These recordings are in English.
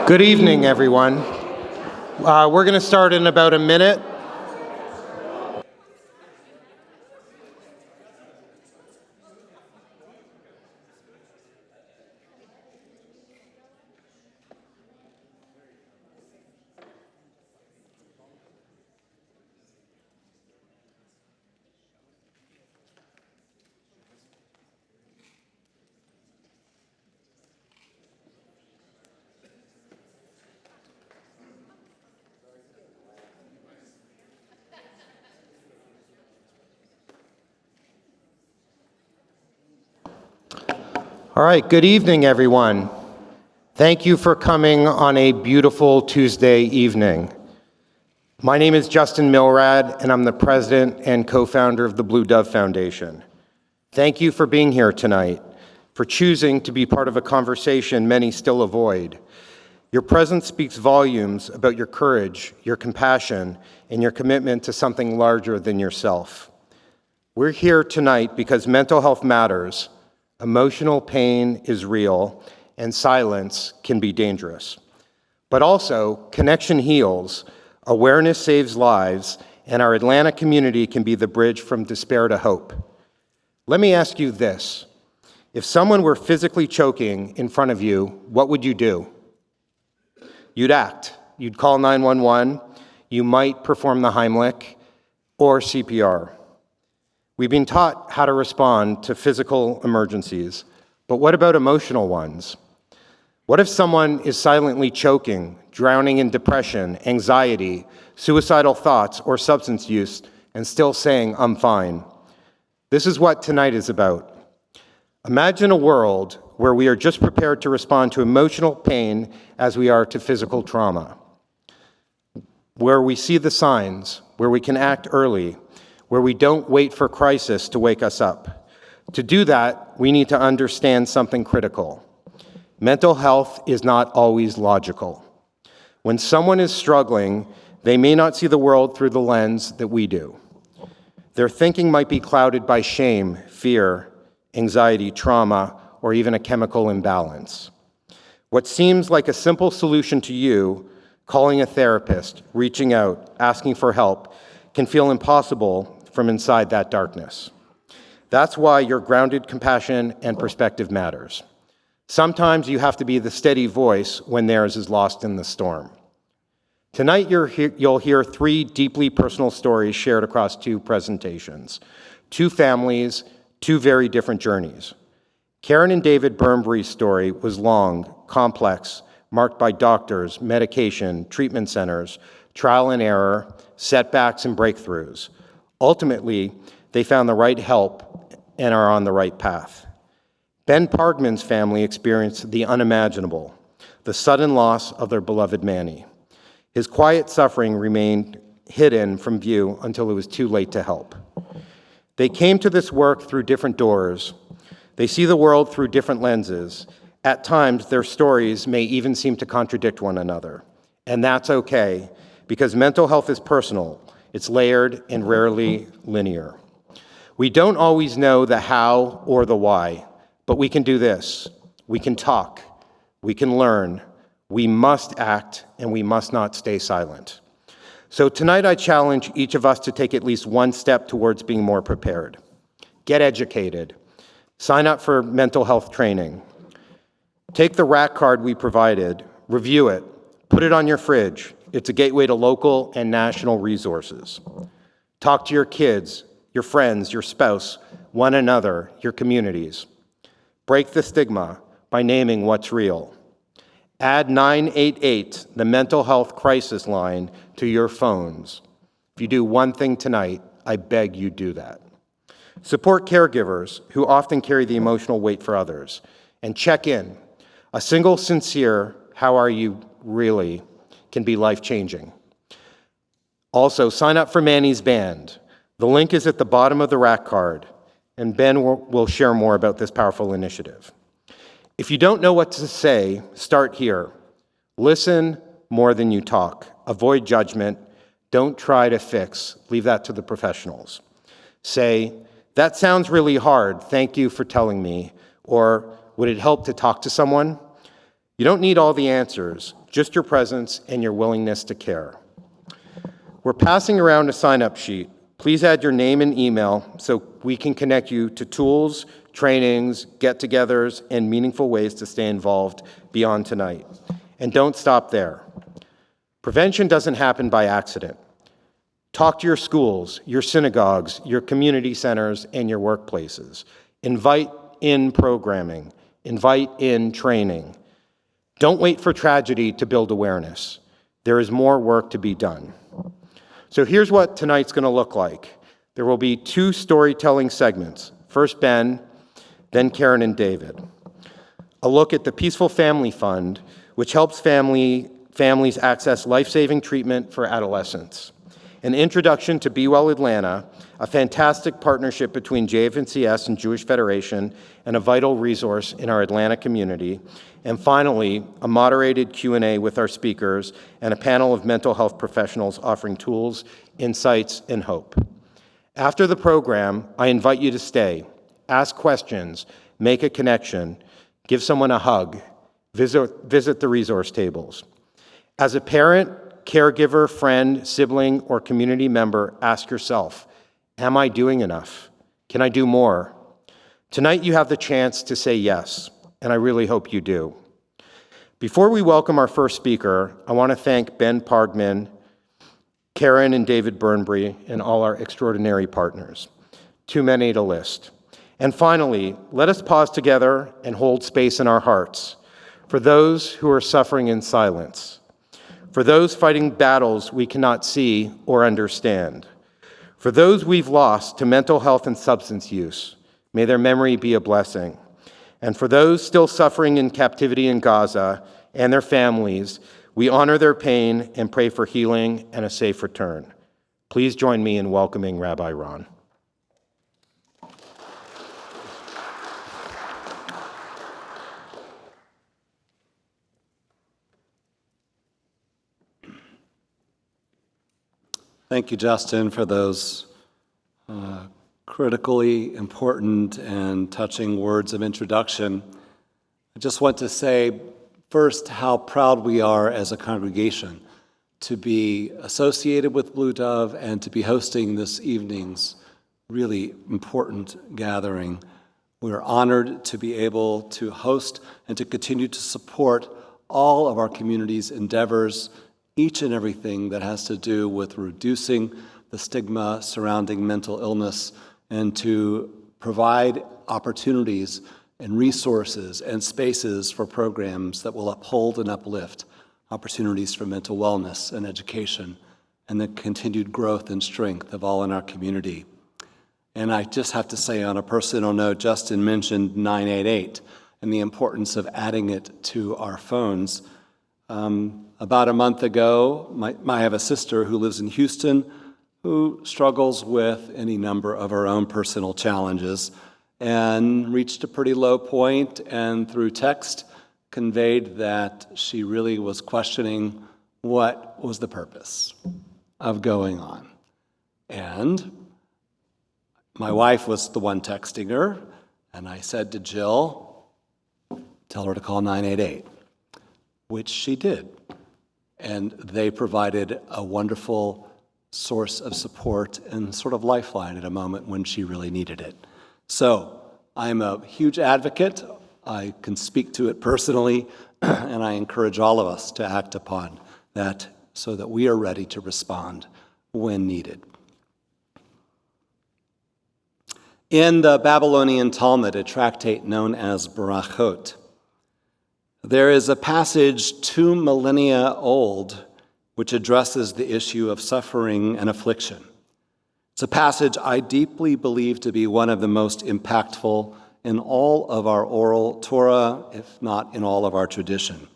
Good evening, everyone. We're going to start in about a minute. All right, good evening, everyone. Thank you for coming on a beautiful Tuesday evening. My name is Justin Milrad, and I'm the president and co-founder of the Blue Dove Foundation. Thank you for being here tonight, for choosing to be part of a conversation many still avoid. Your presence speaks volumes about your courage, your compassion, and your commitment to something larger than yourself. We're here tonight because mental health matters. Emotional pain is real, and silence can be dangerous. But also, connection heals, awareness saves lives, and our Atlanta community can be the bridge from despair to hope. Let me ask you this. If someone were physically choking in front of you, what would you do? You'd act. You'd call 911. You might perform the Heimlich or CPR. We've been taught how to respond to physical emergencies, but what about emotional ones? What if someone is silently choking, drowning in depression, anxiety, suicidal thoughts, or substance use, and still saying, "I'm fine"? This is what tonight is about. Imagine a world where we are just prepared to respond to emotional pain as we are to physical trauma, where we see the signs, where we can act early, where we don't wait for crisis to wake us up. To do that, we need to understand something critical. Mental health is not always logical. When someone is struggling, they may not see the world through the lens that we do. Their thinking might be clouded by shame, fear, anxiety, trauma, or even a chemical imbalance. What seems like a simple solution to you, calling a therapist, reaching out, asking for help, can feel impossible from inside that darkness. That's why your grounded compassion and perspective matters. Sometimes you have to be the steady voice when theirs is lost in the storm. Tonight you'll hear three deeply personal stories shared across two presentations, two families, two very different journeys. Karen and David Burnbury's story was long, complex, marked by doctors, medication, treatment centers, trial and error, setbacks and breakthroughs. Ultimately, they found the right help and are on the right path. Ben Pargman's family experienced the unimaginable, the sudden loss of their beloved Manny. His quiet suffering remained hidden from view until it was too late to help. They came to this work through different doors. They see the world through different lenses. At times, their stories may even seem to contradict one another. And that's okay, because mental health is personal. It's layered and rarely linear. We don't always know the how or the why, but we can do this. We can talk. We can learn. We must act, and we must not stay silent. So tonight I challenge each of us to take at least one step towards being more prepared. Get educated. Sign up for mental health training. Take the RAC card we provided, review it, put it on your fridge. It's a gateway to local and national resources. Talk to your kids, your friends, your spouse, one another, your communities. Break the stigma by naming what's real. Add 988, the mental health crisis line, to your phones. If you do one thing tonight, I beg you do that. Support caregivers who often carry the emotional weight for others. And check in. A single sincere, "How are you really?" can be life-changing. Also, sign up for Manny's band. The link is at the bottom of the RAC card, and Ben will share more about this powerful initiative. If you don't know what to say, start here. Listen more than you talk. Avoid judgment. Don't try to fix. Leave that to the professionals. Say, "That sounds really hard. Thank you for telling me." Or, "Would it help to talk to someone?" You don't need all the answers, just your presence and your willingness to care. We're passing around a sign-up sheet. Please add your name and email so we can connect you to tools, trainings, get-togethers, and meaningful ways to stay involved beyond tonight. And don't stop there. Prevention doesn't happen by accident. Talk to your schools, your synagogues, your community centers, and your workplaces. Invite in programming. Invite in training. Don't wait for tragedy to build awareness. There is more work to be done. So here's what tonight's going to look like. There will be 2 storytelling segments. First Ben, then Karen and David. A look at the Peaceful Family Fund, which helps families access life-saving treatment for adolescents. An introduction to BeWell Atlanta, a fantastic partnership between JFNCS and Jewish Federation, and a vital resource in our Atlanta community. And finally, a moderated Q&A with our speakers and a panel of mental health professionals offering tools, insights, and hope. After the program, I invite you to stay, ask questions, make a connection, give someone a hug, visit the resource tables. As a parent, caregiver, friend, sibling, or community member, ask yourself, am I doing enough? Can I do more? Tonight you have the chance to say yes, and I really hope you do. Before we welcome our first speaker, I want to thank Ben Pargman, Karen and David Burnbury, and all our extraordinary partners. Too many to list. And finally, let us pause together and hold space in our hearts for those who are suffering in silence, for those fighting battles we cannot see or understand, for those we've lost to mental health and substance use. May their memory be a blessing. And for those still suffering in captivity in Gaza and their families, we honor their pain and pray for healing and a safe return. Please join me in welcoming Rabbi Ron. Thank you, Justin, for those critically important and touching words of introduction. I just want to say first how proud we are as a congregation to be associated with Blue Dove and to be hosting this evening's really important gathering. We're honored to be able to host and to continue to support all of our community's endeavors, each and everything that has to do with reducing the stigma surrounding mental illness and to provide opportunities and resources and spaces for programs that will uphold and uplift opportunities for mental wellness and education and the continued growth and strength of all in our community. And I just have to say on a personal note, Justin mentioned 988 and the importance of adding it to our phones. About a month ago, I have a sister who lives in Houston who struggles with any number of her own personal challenges and reached a pretty low point and through text conveyed that she really was questioning what was the purpose of going on. And my wife was the one texting her, and I said to Jill, tell her to call 988, which she did. And they provided a wonderful source of support and sort of lifeline at a moment when she really needed it. So I'm a huge advocate. I can speak to it personally, and I encourage all of us to act upon that so that we are ready to respond when needed. In the Babylonian Talmud, a tractate known as Barachot, there is a passage 2 millennia old which addresses the issue of suffering and affliction. It's a passage I deeply believe to be one of the most impactful in all of our oral Torah, if not in all of our tradition.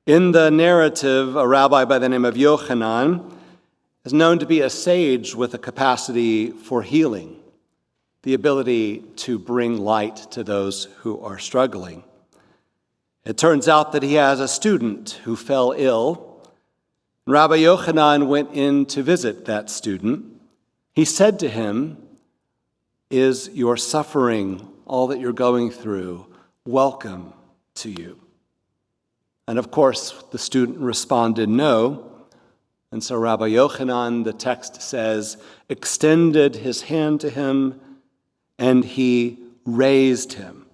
In the narrative, a rabbi by the name of Yochanan is known to be a sage with a capacity for healing, the ability to bring light to those who are struggling. It turns out that he has a student who fell ill. Rabbi Yochanan went in to visit that student. He said to him, "Is your suffering, all that you're going through, welcome to you?" And of course, the student responded no. And so Rabbi Yochanan, the text says, extended his hand to him, and he raised him.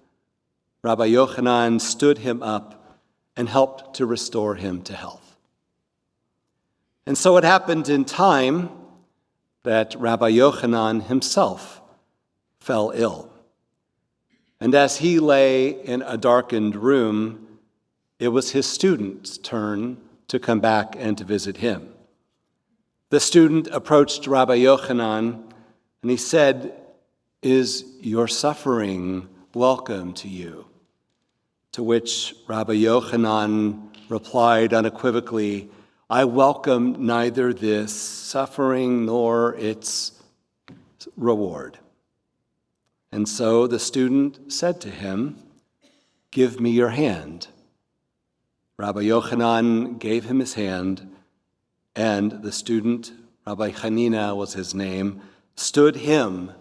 Rabbi Yochanan stood him up and helped to restore him to health. And so it happened in time that Rabbi Yochanan himself fell ill. And as he lay in a darkened room, it was his student's turn to come back and to visit him. The student approached Rabbi Yochanan and he said, "Is your suffering welcome to you?" To which Rabbi Yochanan replied unequivocally, "I welcome neither this suffering nor its reward." And so the student said to him, "Give me your hand." Rabbi Yochanan gave him his hand, and the student, Rabbi Hanina was his name, stood him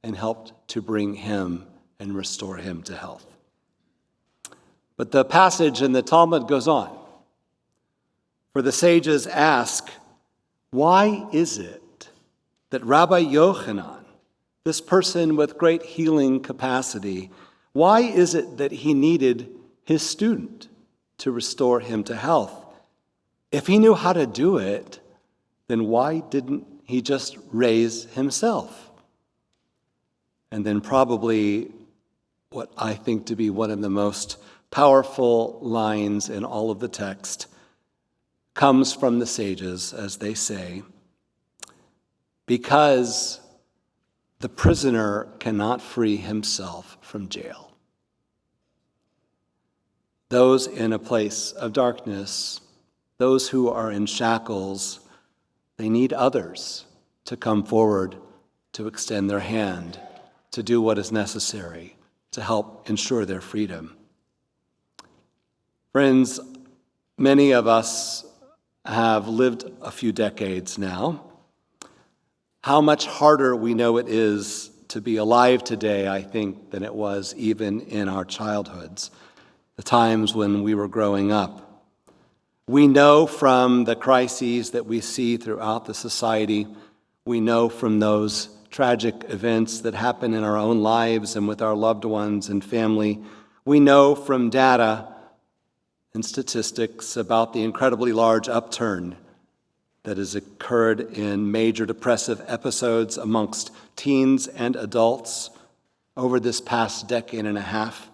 and helped to bring him and restore him to health. But the passage in the Talmud goes on. For the sages ask, why is it that Rabbi Yochanan, this person with great healing capacity, why is it that he needed his student to restore him to health? If he knew how to do it, then why didn't he just raise himself? And then probably what I think to be one of the most powerful lines in all of the text comes from the sages as they say, because the prisoner cannot free himself from jail. Those in a place of darkness, those who are in shackles, they need others to come forward, to extend their hand, to do what is necessary to help ensure their freedom. Friends, many of us have lived a few decades now. How much harder we know it is to be alive today, I think, than it was even in our childhoods, the times when we were growing up. We know from the crises that we see throughout the society, we know from those tragic events that happen in our own lives and with our loved ones and family, we know from data and statistics about the incredibly large upturn that has occurred in major depressive episodes amongst teens and adults over this past decade and a half.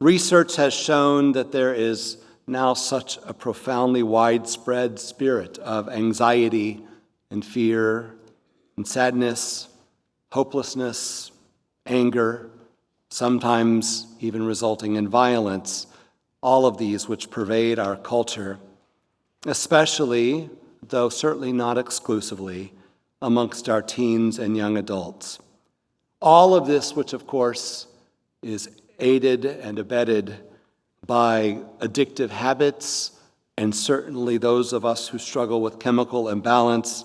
Research has shown that there is now such a profoundly widespread spirit of anxiety and fear and sadness, hopelessness, anger, sometimes even resulting in violence, all of these which pervade our culture, especially, though certainly not exclusively, amongst our teens and young adults. All of this, which of course is aided and abetted by addictive habits, and certainly those of us who struggle with chemical imbalance,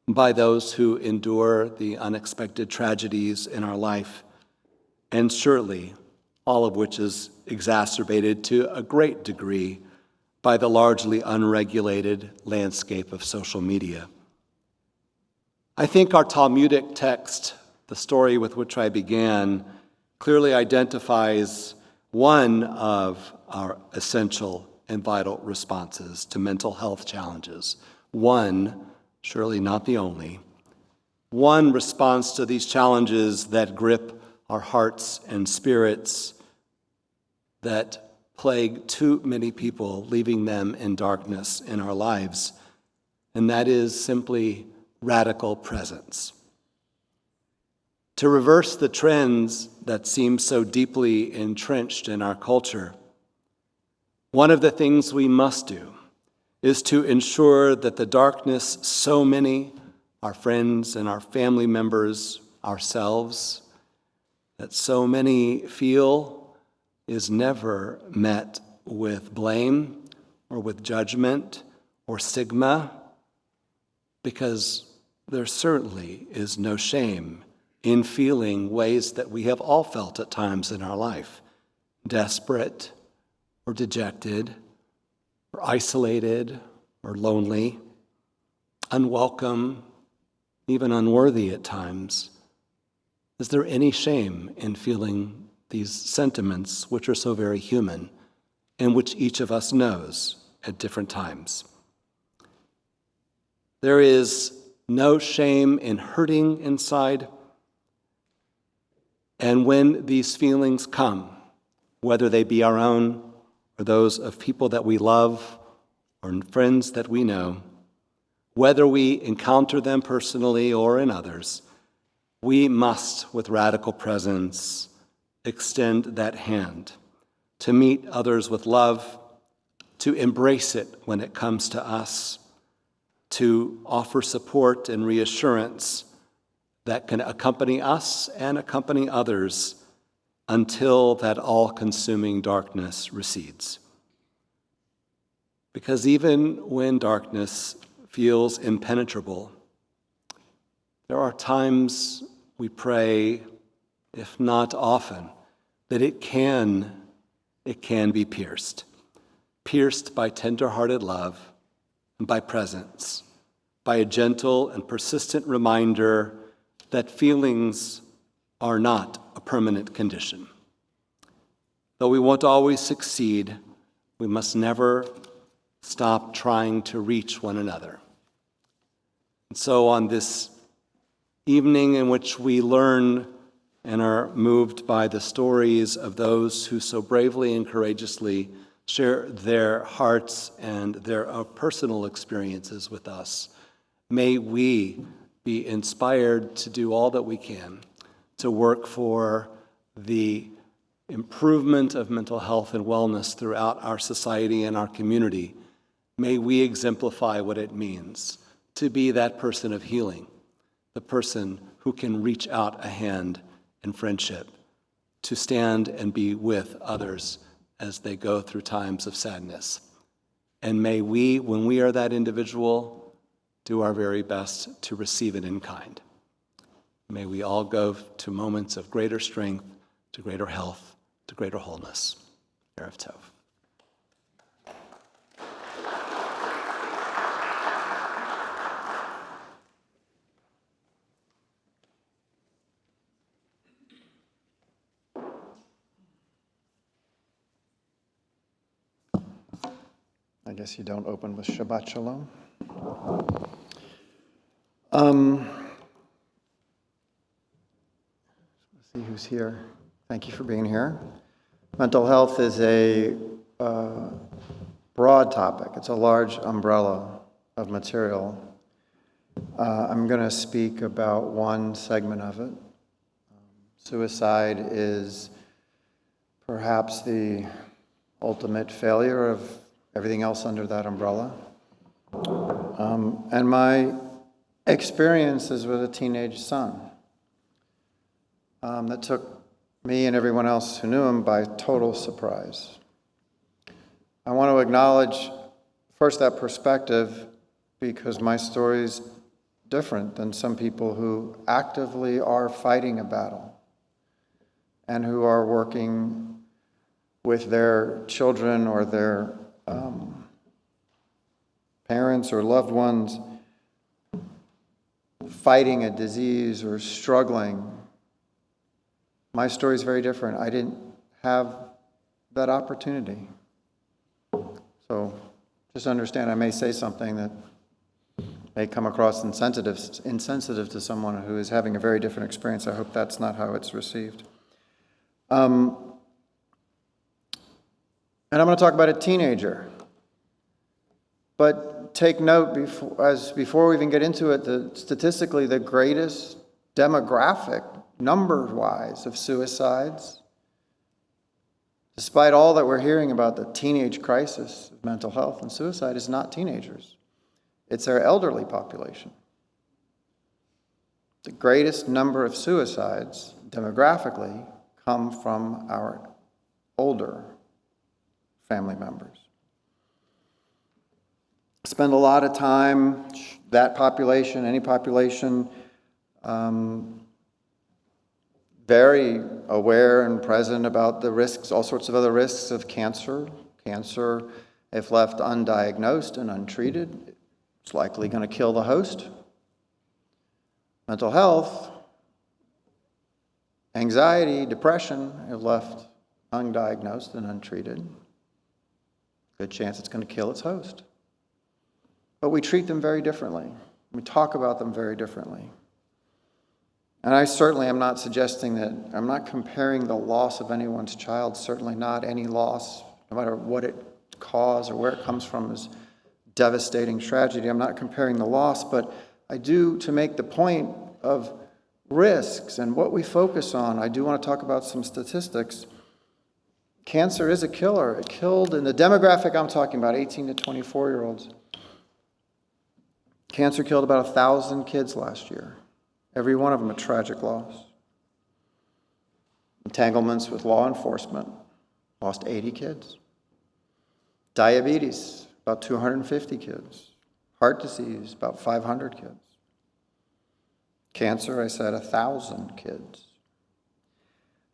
by those who endure the unexpected tragedies in our life, and surely all of which is exacerbated to a great degree by the largely unregulated landscape of social media. I think our Talmudic text, the story with which I began, clearly identifies one of our essential and vital responses to mental health challenges. One, surely not the only, one response to these challenges that grip our hearts and spirits, that plague too many people, leaving them in darkness in our lives, and that is simply radical presence. To reverse the trends that seem so deeply entrenched in our culture, one of the things we must do is to ensure that the darkness so many, our friends and our family members, ourselves, that so many feel is never met with blame or with judgment or stigma, because there certainly is no shame in feeling ways that we have all felt at times in our life, desperate or dejected or isolated or lonely, unwelcome, even unworthy at times, is there any shame in feeling these sentiments which are so very human and which each of us knows at different times? There is no shame in hurting inside. And when these feelings come, whether they be our own or those of people that we love or friends that we know, whether we encounter them personally or in others, we must, with radical presence, extend that hand to meet others with love, to embrace it when it comes to us, to offer support and reassurance that can accompany us and accompany others until that all-consuming darkness recedes. Because even when darkness feels impenetrable, there are times we pray, if not often, that it can be pierced by tender-hearted love and by presence, by a gentle and persistent reminder that feelings are not a permanent condition. Though we won't always succeed, we must never stop trying to reach one another. And so on this evening in which we learn and are moved by the stories of those who so bravely and courageously share their hearts and their personal experiences with us, may we be inspired to do all that we can to work for the improvement of mental health and wellness throughout our society and our community. May we exemplify what it means to be that person of healing, the person who can reach out a hand in friendship, to stand and be with others as they go through times of sadness. And may we, when we are that individual, do our very best to receive it in kind. May we all go to moments of greater strength, to greater health, to greater wholeness. Erev Tov. I guess you don't open with Shabbat Shalom. Let's see who's here. Thank you for being here. Mental health is a broad topic. It's a large umbrella of material. I'm going to speak about one segment of it. Suicide is perhaps the ultimate failure of everything else under that umbrella. And my experience is with a teenage son that took me and everyone else who knew him by total surprise. I want to acknowledge first that perspective because my story's different than some people who actively are fighting a battle and who are working with their children or their parents or loved ones fighting a disease or struggling. My story is very different. I didn't have that opportunity. So just understand I may say something that may come across insensitive to someone who is having a very different experience. I hope that's not how it's received. And I'm going to talk about a teenager. But take note, before we even get into it, statistically the greatest demographic, number-wise, of suicides, despite all that we're hearing about the teenage crisis of mental health and suicide, is not teenagers. It's our elderly population. The greatest number of suicides, demographically, come from our older family members. Spend a lot of time, that population, any population, very aware and present about the risks, all sorts of other risks of cancer Cancer, if left undiagnosed and untreated, it's likely going to kill the host. Mental health, anxiety, depression, if left undiagnosed and untreated, good chance it's going to kill its host. But we treat them very differently. We talk about them very differently. And I certainly am not suggesting that, I'm not comparing the loss of anyone's child, certainly not any loss, no matter what it caused or where it comes from, is devastating tragedy. I'm not comparing the loss, but I do, to make the point of risks and what we focus on, I do want to talk about some statistics. Cancer is a killer. It killed, in the demographic I'm talking about, 18 to 24-year-olds. Cancer killed about 1,000 kids last year. Every one of them a tragic loss. Entanglements with law enforcement, lost 80 kids. Diabetes, about 250 kids. Heart disease, about 500 kids. Cancer, I said, 1,000 kids.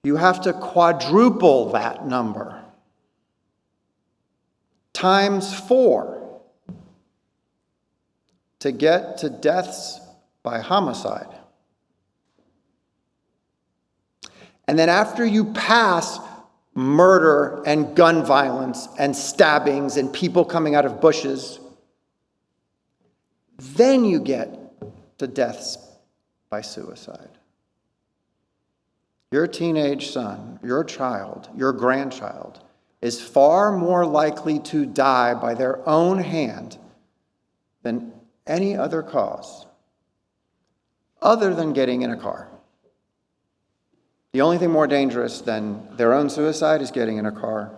You have to quadruple that number, times 4, to get to deaths by homicide. And then after you pass murder and gun violence and stabbings and people coming out of bushes, then you get to deaths by suicide. Your teenage son, your child, your grandchild is far more likely to die by their own hand than any other cause other than getting in a car. The only thing more dangerous than their own suicide is getting in a car.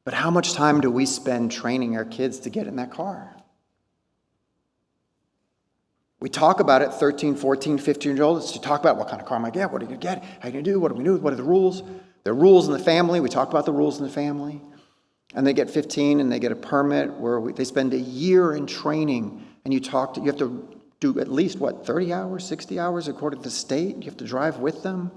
But how much time do we spend training our kids to get in that car? We talk about it, 13, 14, 15-year-olds, to talk about what kind of car am I get, what are you going to get, how are you going to do, what are we do, what are the rules? There are rules in the family. We talk about the rules in the family. And they get 15 and they get a permit where they spend a year in training, and you have to do at least, 30 hours, 60 hours according to the state? You have to drive with them.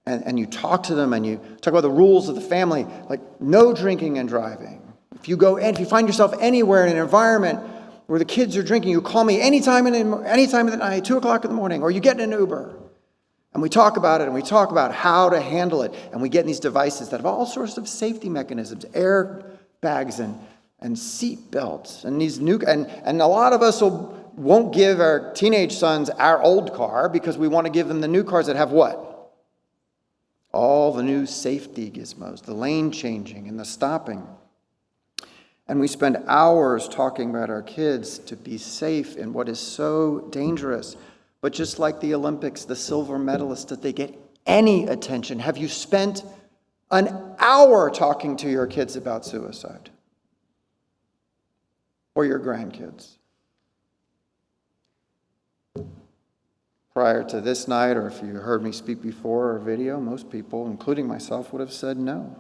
And you talk to them and you talk about the rules of the family, like no drinking and driving. If you find yourself anywhere in an environment where the kids are drinking, you call me anytime of the night, 2 o'clock in the morning, or you get in an Uber. And we talk about it, and we talk about how to handle it. And we get in these devices that have all sorts of safety mechanisms, airbags and seat belts, and these new, and a lot of us won't give our teenage sons our old car because we want to give them the new cars that have what? All the new safety gizmos, the lane changing and the stopping. And we spend hours talking about our kids to be safe in what is so dangerous. But just like the Olympics, the silver medalists, did they get any attention? Have you spent an hour talking to your kids about suicide? Or your grandkids? Prior to this night, or if you heard me speak before or video, most people, including myself, would have said no.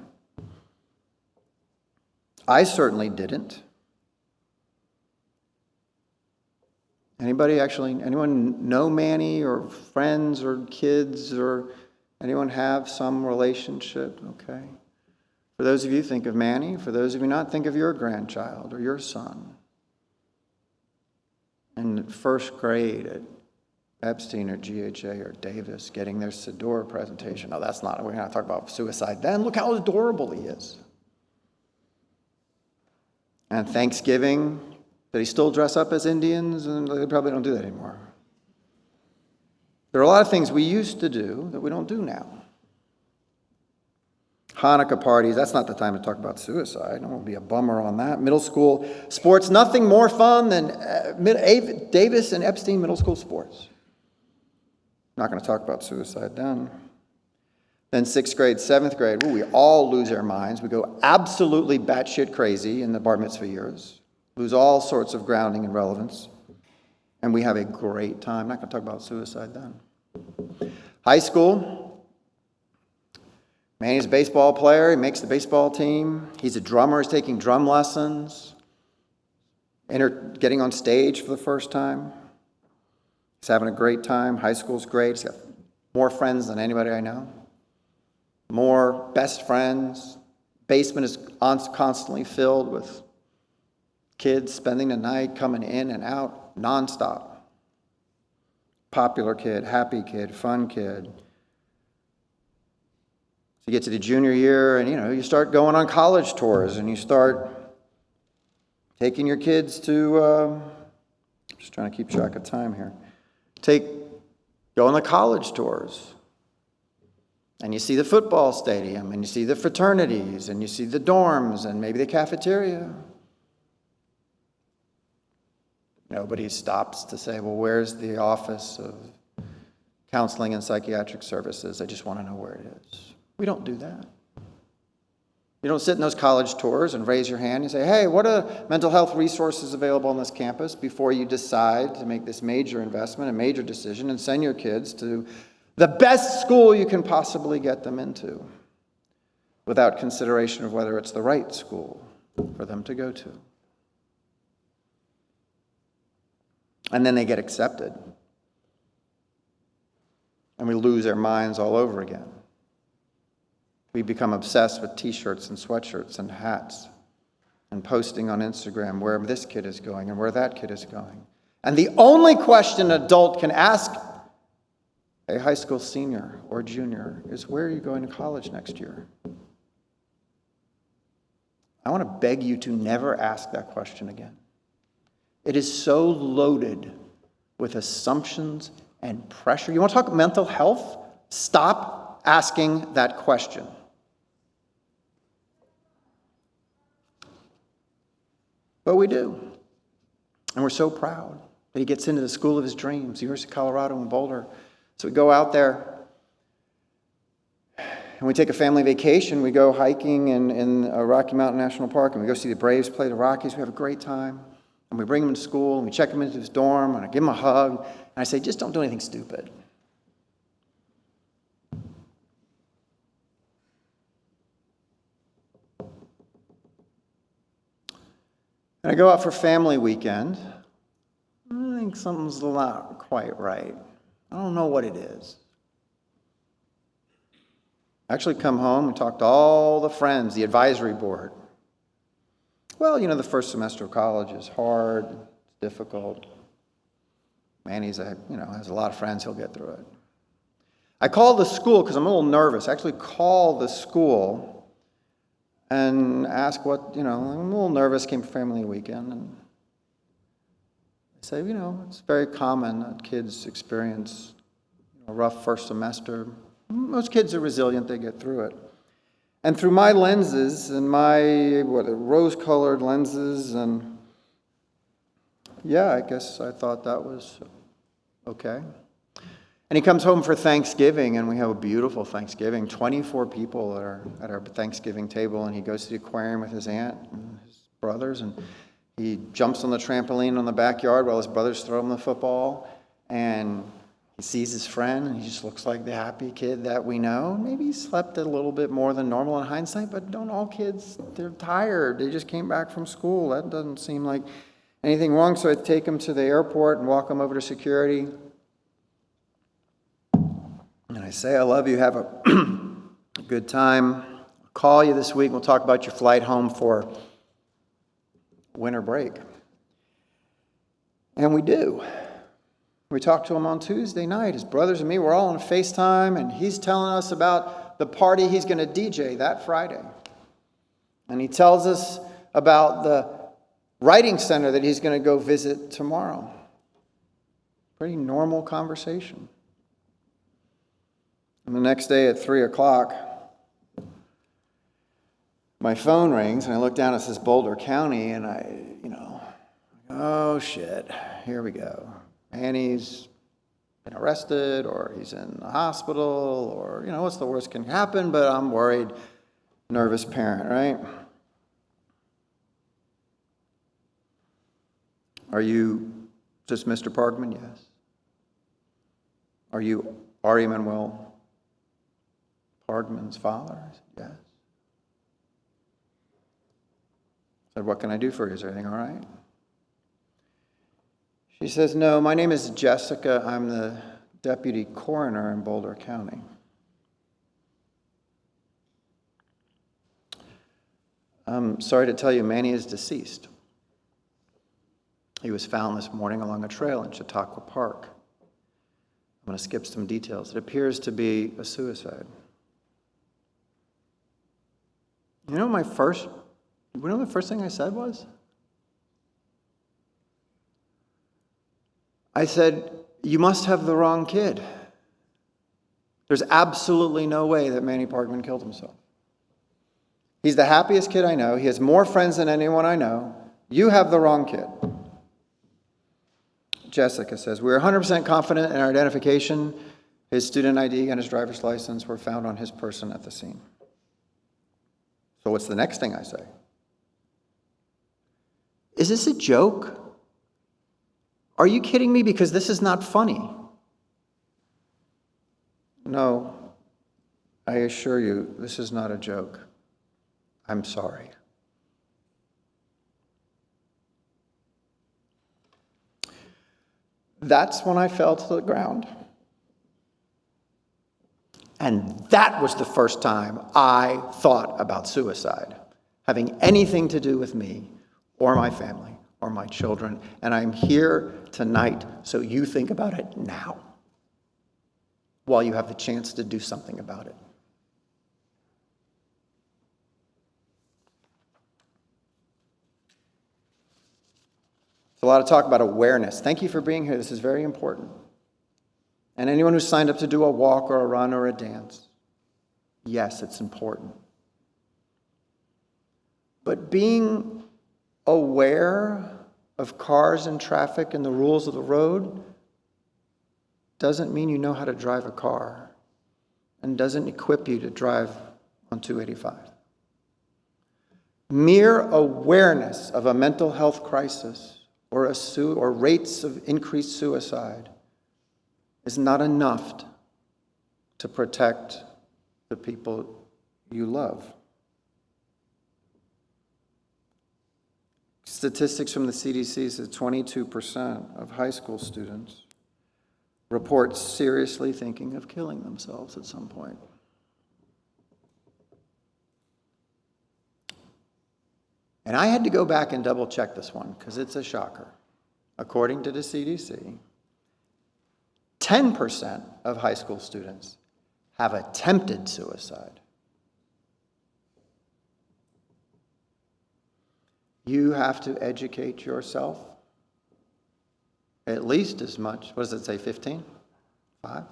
I certainly didn't. Anyone know Manny or friends or kids, or anyone have some relationship? Okay. For those of you, think of Manny. For those of you not, think of your grandchild or your son. In first grade at Epstein or GHA or Davis getting their Sidor presentation. No, we're not talking about suicide then. Look how adorable he is. And Thanksgiving, did he still dress up as Indians? And they probably don't do that anymore. There are a lot of things we used to do that we don't do now. Hanukkah parties, that's not the time to talk about suicide. I won't be a bummer on that. Middle school sports, nothing more fun than Davis and Epstein middle school sports. Not going to talk about suicide then. Then 6th grade, 7th grade, we all lose our minds. We go absolutely batshit crazy in the bar mitzvah years, lose all sorts of grounding and relevance, and we have a great time. Not going to talk about suicide then. High school, Manny's a baseball player. He makes the baseball team. He's a drummer. He's taking drum lessons, getting on stage for the first time. He's having a great time. High school's great. He's got more friends than anybody I know. more best friends. Basement is constantly filled with kids spending the night, coming in and out, nonstop. Popular kid, happy kid, fun kid. So you get to the junior year and, you start going on college tours and you start taking your kids to, just trying to keep track of time here. Go on the college tours. And you see the football stadium, and you see the fraternities, and you see the dorms, and maybe the cafeteria. Nobody stops to say, well, where's the Office of Counseling and Psychiatric Services? I just want to know where it is. We don't do that. You don't sit in those college tours and raise your hand and say, hey, what are mental health resources available on this campus before you decide to make this major investment, a major decision, and send your kids to the best school you can possibly get them into without consideration of whether it's the right school for them to go to. And then they get accepted. And we lose our minds all over again. We become obsessed with t-shirts and sweatshirts and hats and posting on Instagram where this kid is going and where that kid is going. And the only question an adult can ask a high school senior or junior is, where are you going to college next year? I want to beg you to never ask that question again. It is so loaded with assumptions and pressure. You want to talk mental health? Stop asking that question. But we do. And we're so proud that he gets into the school of his dreams, the University of Colorado in Boulder. So we go out there and we take a family vacation. We go hiking in Rocky Mountain National Park and we go see the Braves play the Rockies. We have a great time. And we bring him to school and we check him into his dorm and I give him a hug. And I say, just don't do anything stupid. And I go out for family weekend. I think something's not quite right. I don't know what it is. I actually come home and talk to all the friends, the advisory board. Well, the first semester of college is hard, it's difficult. Manny's has a lot of friends, he'll get through it. I call the school because I'm a little nervous. I actually call the school and ask I'm a little nervous, came for family weekend, and I say, it's very common that kids experience a rough first semester. Most kids are resilient, they get through it. And through my lenses and my rose-colored lenses, and I guess I thought that was okay. And he comes home for Thanksgiving, and we have a beautiful Thanksgiving. 24 people are at our Thanksgiving table, and he goes to the aquarium with his aunt and his brothers, and he jumps on the trampoline in the backyard while his brothers throw him the football, and he sees his friend, and he just looks like the happy kid that we know. Maybe he slept a little bit more than normal in hindsight, but don't all kids, they're tired. They just came back from school. That doesn't seem like anything wrong. So I take him to the airport and walk him over to security. And I say, I love you. Have a good time. I'll call you this week. We'll talk about your flight home for winter break. And we do. We talked to him on Tuesday night. His brothers and me were all on FaceTime, and he's telling us about the party he's going to DJ that Friday. And he tells us about the writing center that he's going to go visit tomorrow. Pretty normal conversation. And the next day at 3 o'clock, my phone rings, and I look down, it says Boulder County, and oh shit, here we go. Manny's been arrested, or he's in the hospital, or, what's the worst can happen, but I'm worried, nervous parent, right? Are you just Mr. Parkman? Yes. Are you Ari Manuel Parkman's father? I said, yes. I said, what can I do for you? Is everything all right? She says, no, my name is Jessica. I'm the deputy coroner in Boulder County. I'm sorry to tell you, Manny is deceased. He was found this morning along a trail in Chautauqua Park. I'm going to skip some details. It appears to be a suicide. You know the first thing I said was? I said, you must have the wrong kid. There's absolutely no way that Manny Parkman killed himself. He's the happiest kid I know. He has more friends than anyone I know. You have the wrong kid. Jessica says, we're 100% confident in our identification. His student ID and his driver's license were found on his person at the scene. So what's the next thing I say? Is this a joke? Are you kidding me? Because this is not funny. No, I assure you, this is not a joke. I'm sorry. That's when I fell to the ground. And that was the first time I thought about suicide, having anything to do with me or my family or my children. And I'm here tonight so you think about it now, while you have the chance to do something about it. There's a lot of talk about awareness. Thank you for being here. This is very important. And anyone who signed up to do a walk or a run or a dance, yes, it's important. But being aware of cars and traffic and the rules of the road doesn't mean you know how to drive a car and doesn't equip you to drive on 285. Mere awareness of a mental health crisis or rates of increased suicide is not enough to protect the people you love. Statistics from the CDC says 22% of high school students report seriously thinking of killing themselves at some point. And I had to go back and double check this one because it's a shocker. According to the CDC, 10% of high school students have attempted suicide. You have to educate yourself at least as much. What does it say, 15? 5?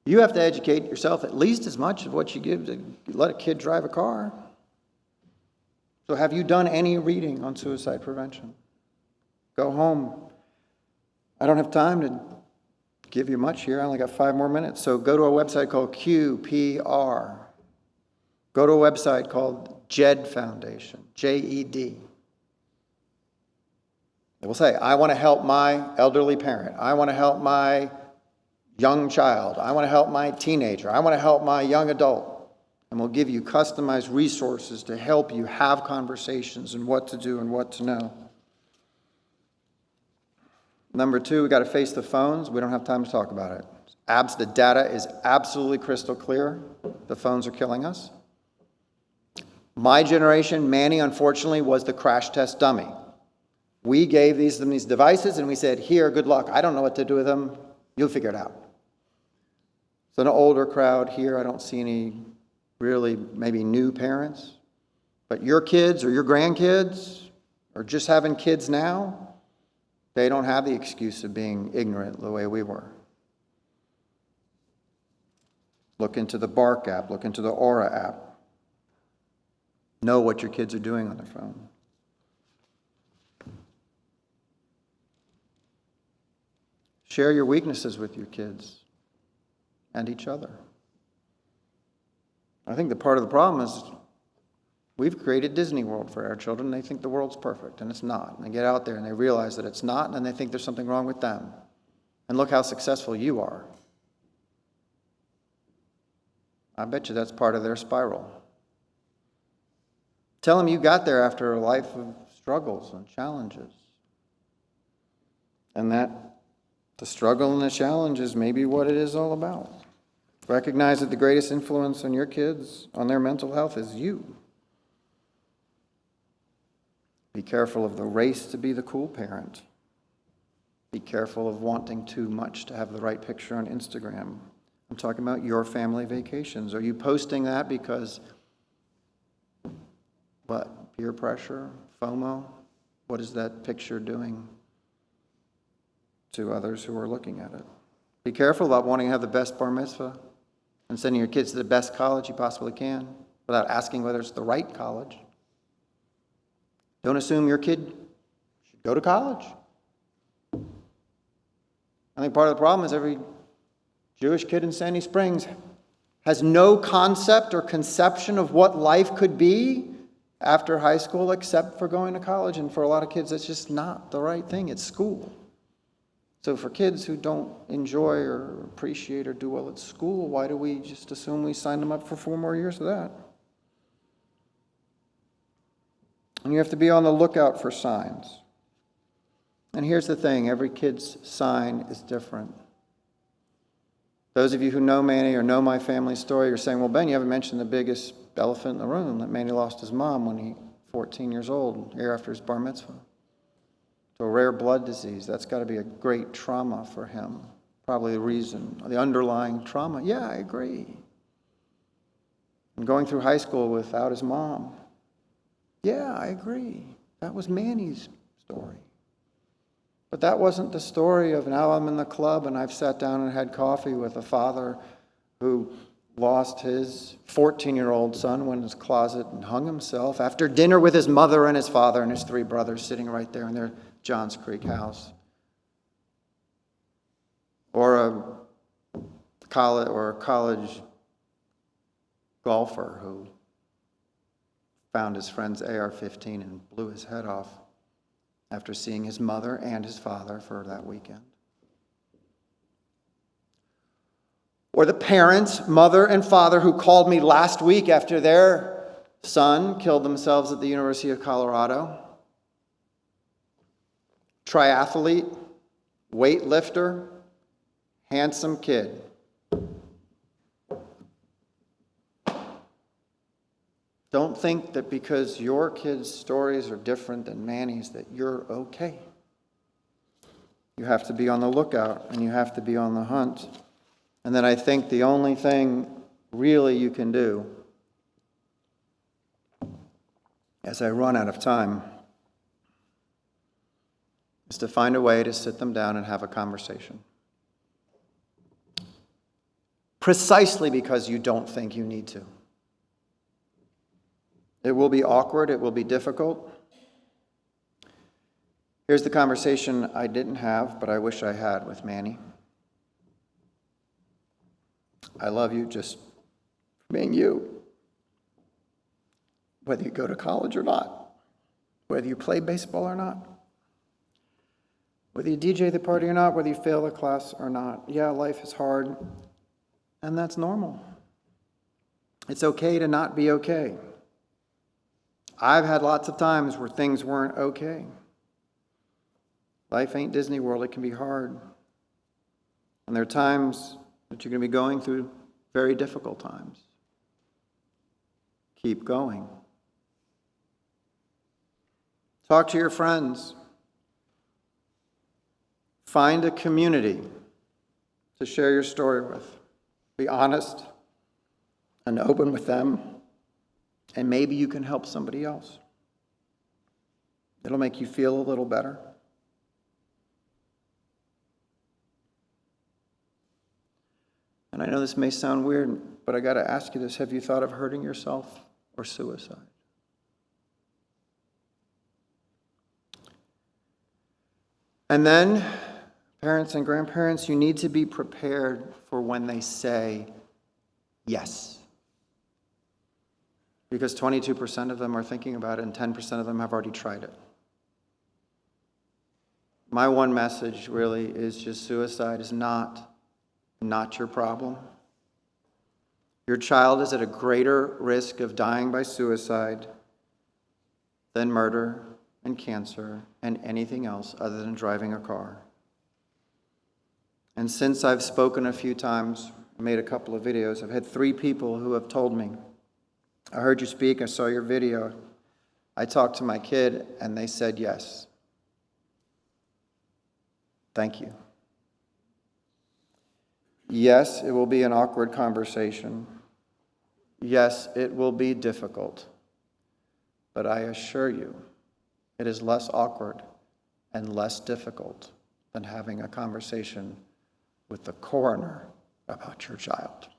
You have to educate yourself at least as much of what you give to let a kid drive a car. So have you done any reading on suicide prevention? Go home. I don't have time to give you much here. I only got 5 more minutes. So go to a website called QPR. Go to a website called JED Foundation, JED. It will say, I want to help my elderly parent. I want to help my young child. I want to help my teenager. I want to help my young adult. And we'll give you customized resources to help you have conversations and what to do and what to know. Number 2, we got to face the phones. We don't have time to talk about it. The data is absolutely crystal clear. The phones are killing us. My generation, Manny, unfortunately, was the crash test dummy. We gave them these devices and we said, here, good luck. I don't know what to do with them. You'll figure it out. So an older crowd here, I don't see any really maybe new parents. But your kids or your grandkids or just having kids now, they don't have the excuse of being ignorant the way we were. Look into the Bark app. Look into the Aura app. Know what your kids are doing on their phone. Share your weaknesses with your kids and each other. I think the part of the problem is we've created Disney World for our children. They think the world's perfect, and it's not. And they get out there and they realize that it's not, and they think there's something wrong with them. And look how successful you are. I bet you that's part of their spiral. Tell them you got there after a life of struggles and challenges. And that the struggle and the challenge is maybe what it is all about. Recognize that the greatest influence on your kids, on their mental health, is you. Be careful of the race to be the cool parent. Be careful of wanting too much to have the right picture on Instagram. I'm talking about your family vacations. Are you posting that because, what, peer pressure, FOMO? What is that picture doing to others who are looking at it? Be careful about wanting to have the best bar mitzvah and sending your kids to the best college you possibly can without asking whether it's the right college. Don't assume your kid should go to college. I think part of the problem is every Jewish kid in Sandy Springs has no concept or conception of what life could be after high school except for going to college. And for a lot of kids, that's just not the right thing. It's school. So for kids who don't enjoy or appreciate or do well at school, why do we just assume we sign them up for 4 more years of that? And you have to be on the lookout for signs. And here's the thing, every kid's sign is different. Those of you who know Manny or know my family story, you're saying, well, Ben, you haven't mentioned the biggest elephant in the room, that Manny lost his mom when he was 14 years old, a year after his bar mitzvah, to a rare blood disease. That's got to be a great trauma for him. Probably the reason, the underlying trauma. Yeah, I agree. And going through high school without his mom. Yeah, I agree. That was Manny's story. But that wasn't the story of now I'm in the club and I've sat down and had coffee with a father who lost his 14-year-old son, went in his closet and hung himself after dinner with his mother and his father and his 3 brothers sitting right there in their Johns Creek house. Or a college golfer who found his friend's AR-15 and blew his head off after seeing his mother and his father for that weekend. Or the parents, mother and father, who called me last week after their son killed themselves at the University of Colorado. Triathlete, weightlifter, handsome kid. Don't think that because your kids' stories are different than Manny's that you're okay. You have to be on the lookout and you have to be on the hunt. And then I think the only thing really you can do, as I run out of time, is to find a way to sit them down and have a conversation. Precisely because you don't think you need to. It will be awkward, it will be difficult. Here's the conversation I didn't have, but I wish I had with Manny. I love you just for being you. Whether you go to college or not, whether you play baseball or not, whether you DJ the party or not, whether you fail the class or not. Yeah, life is hard, and that's normal. It's okay to not be okay. I've had lots of times where things weren't okay. Life ain't Disney World. It can be hard. And there are times that you're going to be going through very difficult times. Keep going. Talk to your friends. Find a community to share your story with. Be honest and open with them. And maybe you can help somebody else. It'll make you feel a little better. And I know this may sound weird, but I got to ask you this. Have you thought of hurting yourself or suicide? And then, parents and grandparents, you need to be prepared for when they say yes. Because 22% of them are thinking about it and 10% of them have already tried it. My one message really is just suicide is not your problem. Your child is at a greater risk of dying by suicide than murder and cancer and anything else other than driving a car. And since I've spoken a few times I made a couple of videos. I've had 3 people who have told me, I heard you speak, I saw your video. I talked to my kid, and they said yes. Thank you. Yes, it will be an awkward conversation. Yes, it will be difficult. But I assure you, it is less awkward and less difficult than having a conversation with the coroner about your child.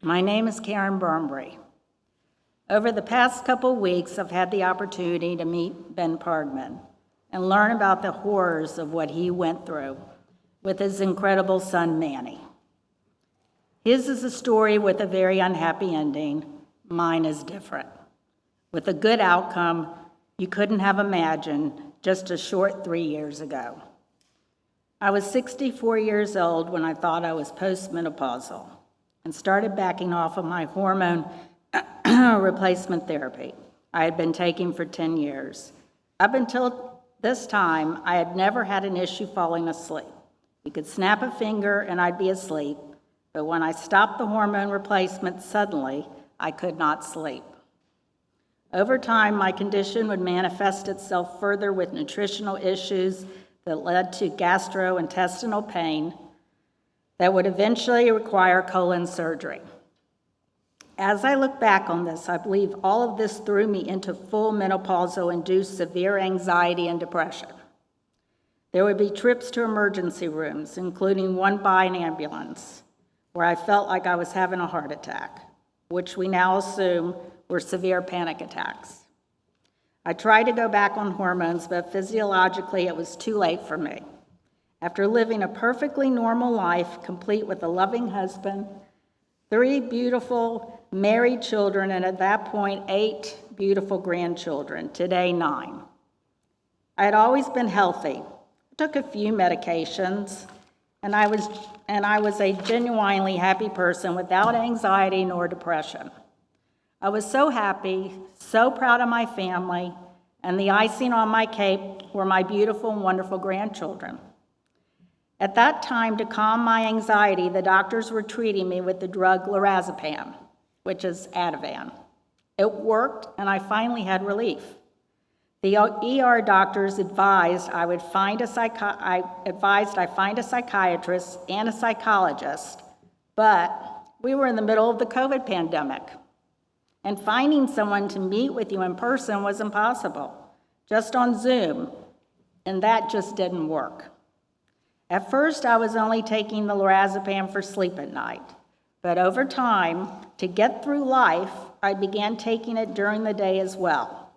My name is Karen Brombury. Over the past couple weeks, I've had the opportunity to meet Ben Pargman and learn about the horrors of what he went through with his incredible son, Manny. His is a story with a very unhappy ending. Mine is different, with a good outcome you couldn't have imagined just a short 3 years ago. I was 64 years old when I thought I was postmenopausal and started backing off of my hormone replacement therapy I had been taking for 10 years. Up until this time, I had never had an issue falling asleep. You could snap a finger and I'd be asleep, but when I stopped the hormone replacement suddenly, I could not sleep. Over time, my condition would manifest itself further with nutritional issues that led to gastrointestinal pain that would eventually require colon surgery. As I look back on this, I believe all of this threw me into full menopausal-induced severe anxiety and depression. There would be trips to emergency rooms, including one by an ambulance, where I felt like I was having a heart attack, which we now assume were severe panic attacks. I tried to go back on hormones, but physiologically it was too late for me. After living a perfectly normal life, complete with a loving husband, 3 beautiful married children, and at that point, 8 beautiful grandchildren, today 9. I had always been healthy, took a few medications, and I was a genuinely happy person without anxiety nor depression. I was so happy, so proud of my family, and the icing on my cake were my beautiful and wonderful grandchildren. At that time, to calm my anxiety, the doctors were treating me with the drug lorazepam, which is Ativan. It worked, and I finally had relief. The ER doctors advised I find a psychiatrist and a psychologist, but we were in the middle of the COVID pandemic, and finding someone to meet with you in person was impossible, just on Zoom, and that just didn't work. At first, I was only taking the lorazepam for sleep at night, but over time, to get through life, I began taking it during the day as well.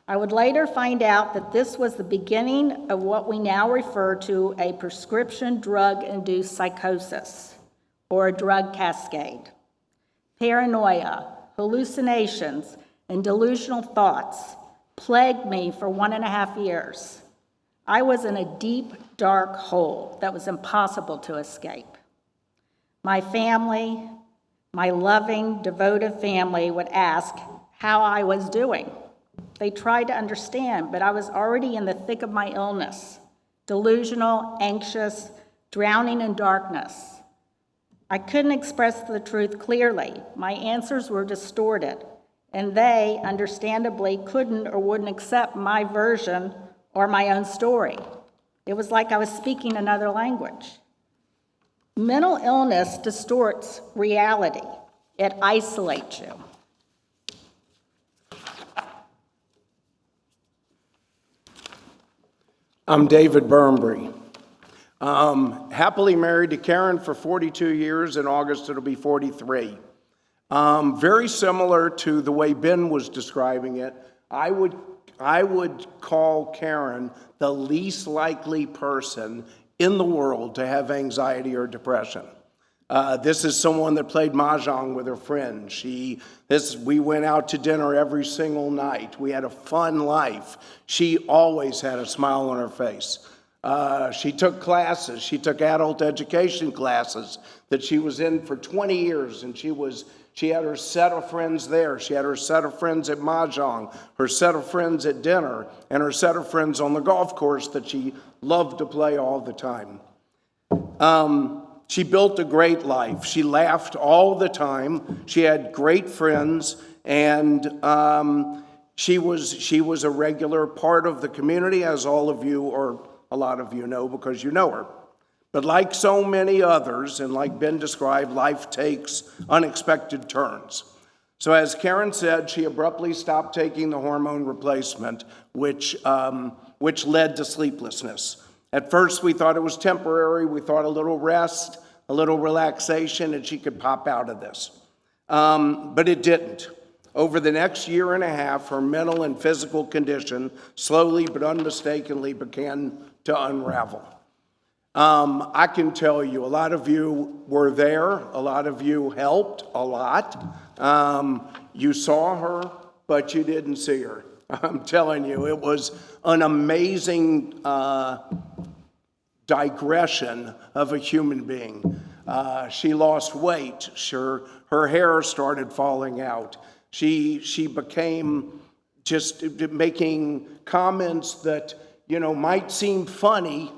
I would later find out that this was the beginning of what we now refer to a prescription drug-induced psychosis, or a drug cascade. Paranoia, hallucinations, and delusional thoughts plagued me for 1.5 years. I was in a deep, dark hole that was impossible to escape. My family, my loving, devoted family, would ask how I was doing. They tried to understand, but I was already in the thick of my illness, delusional, anxious, drowning in darkness. I couldn't express the truth clearly. My answers were distorted, and they, understandably, couldn't or wouldn't accept my version or my own story. It was like I was speaking another language. Mental illness distorts reality. It isolates you. I'm David Burnbury. Happily married to Karen for 42 years. In August, it'll be 43. Very similar to the way Ben was describing it. I would call Karen the least likely person in the world to have anxiety or depression. This is someone that played mahjong with her friends. We went out to dinner every single night. We had a fun life. She always had a smile on her face. She took classes. She took adult education classes that she was in for 20 years, and she had her set of friends there. She had her set of friends at mahjong, her set of friends at dinner, and her set of friends on the golf course that she loved to play all the time. She built a great life. She laughed all the time. She had great friends, and she was a regular part of the community, as all of you, or a lot of you know because you know her. But like so many others, and like Ben described, life takes unexpected turns. So as Karen said, she abruptly stopped taking the hormone replacement, which led to sleeplessness. At first, we thought it was temporary. We thought a little rest, a little relaxation, and she could pop out of this. But it didn't. Over the next year and a half, her mental and physical condition slowly but unmistakably began to unravel. I can tell you, a lot of you were there. A lot of you helped a lot. You saw her, but you didn't see her. I'm telling you, it was an amazing digression of a human being. She lost weight. Her hair started falling out. She became just making comments that, might seem funny,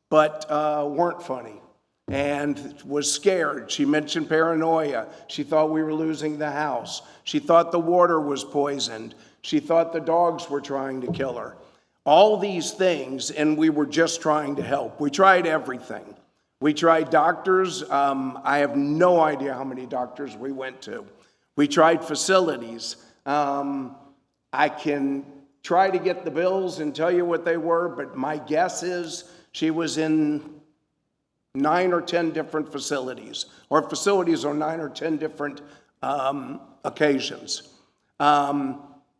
but weren't funny, and was scared. She mentioned paranoia. She thought we were losing the house. She thought the water was poisoned. She thought the dogs were trying to kill her. All these things, and we were just trying to help. We tried everything. We tried doctors. I have no idea how many doctors we went to. We tried facilities. I can try to get the bills and tell you what they were, but my guess is she was in 9 or 10 different facilities, or facilities on 9 or 10 different occasions.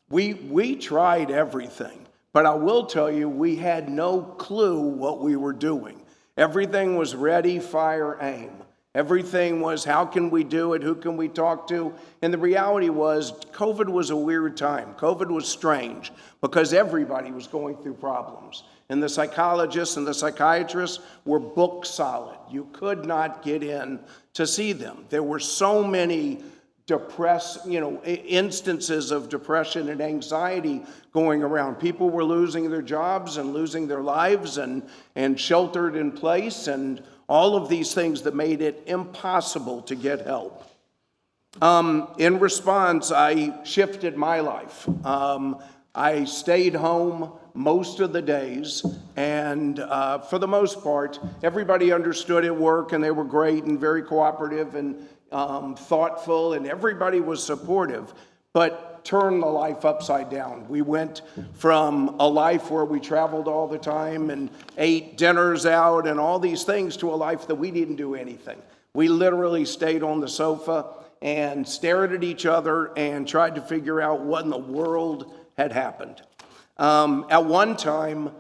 We tried everything, but I will tell you, we had no clue what we were doing. Everything was ready, fire, aim. Everything was, how can we do it? Who can we talk to? And the reality was, COVID was a weird time. COVID was strange because everybody was going through problems. And the psychologists and the psychiatrists were book solid. You could not get in to see them. There were so many instances of depression and anxiety going around. People were losing their jobs and losing their lives and sheltered in place, and all of these things that made it impossible to get help. In response, I shifted my life. I stayed home most of the days, and for the most part, everybody understood at work, and they were great and very cooperative and thoughtful, and everybody was supportive, but turned the life upside down. We went from a life where we traveled all the time and ate dinners out and all these things to a life that we didn't do anything. We literally stayed on the sofa and stared at each other and tried to figure out what in the world had happened. At one time,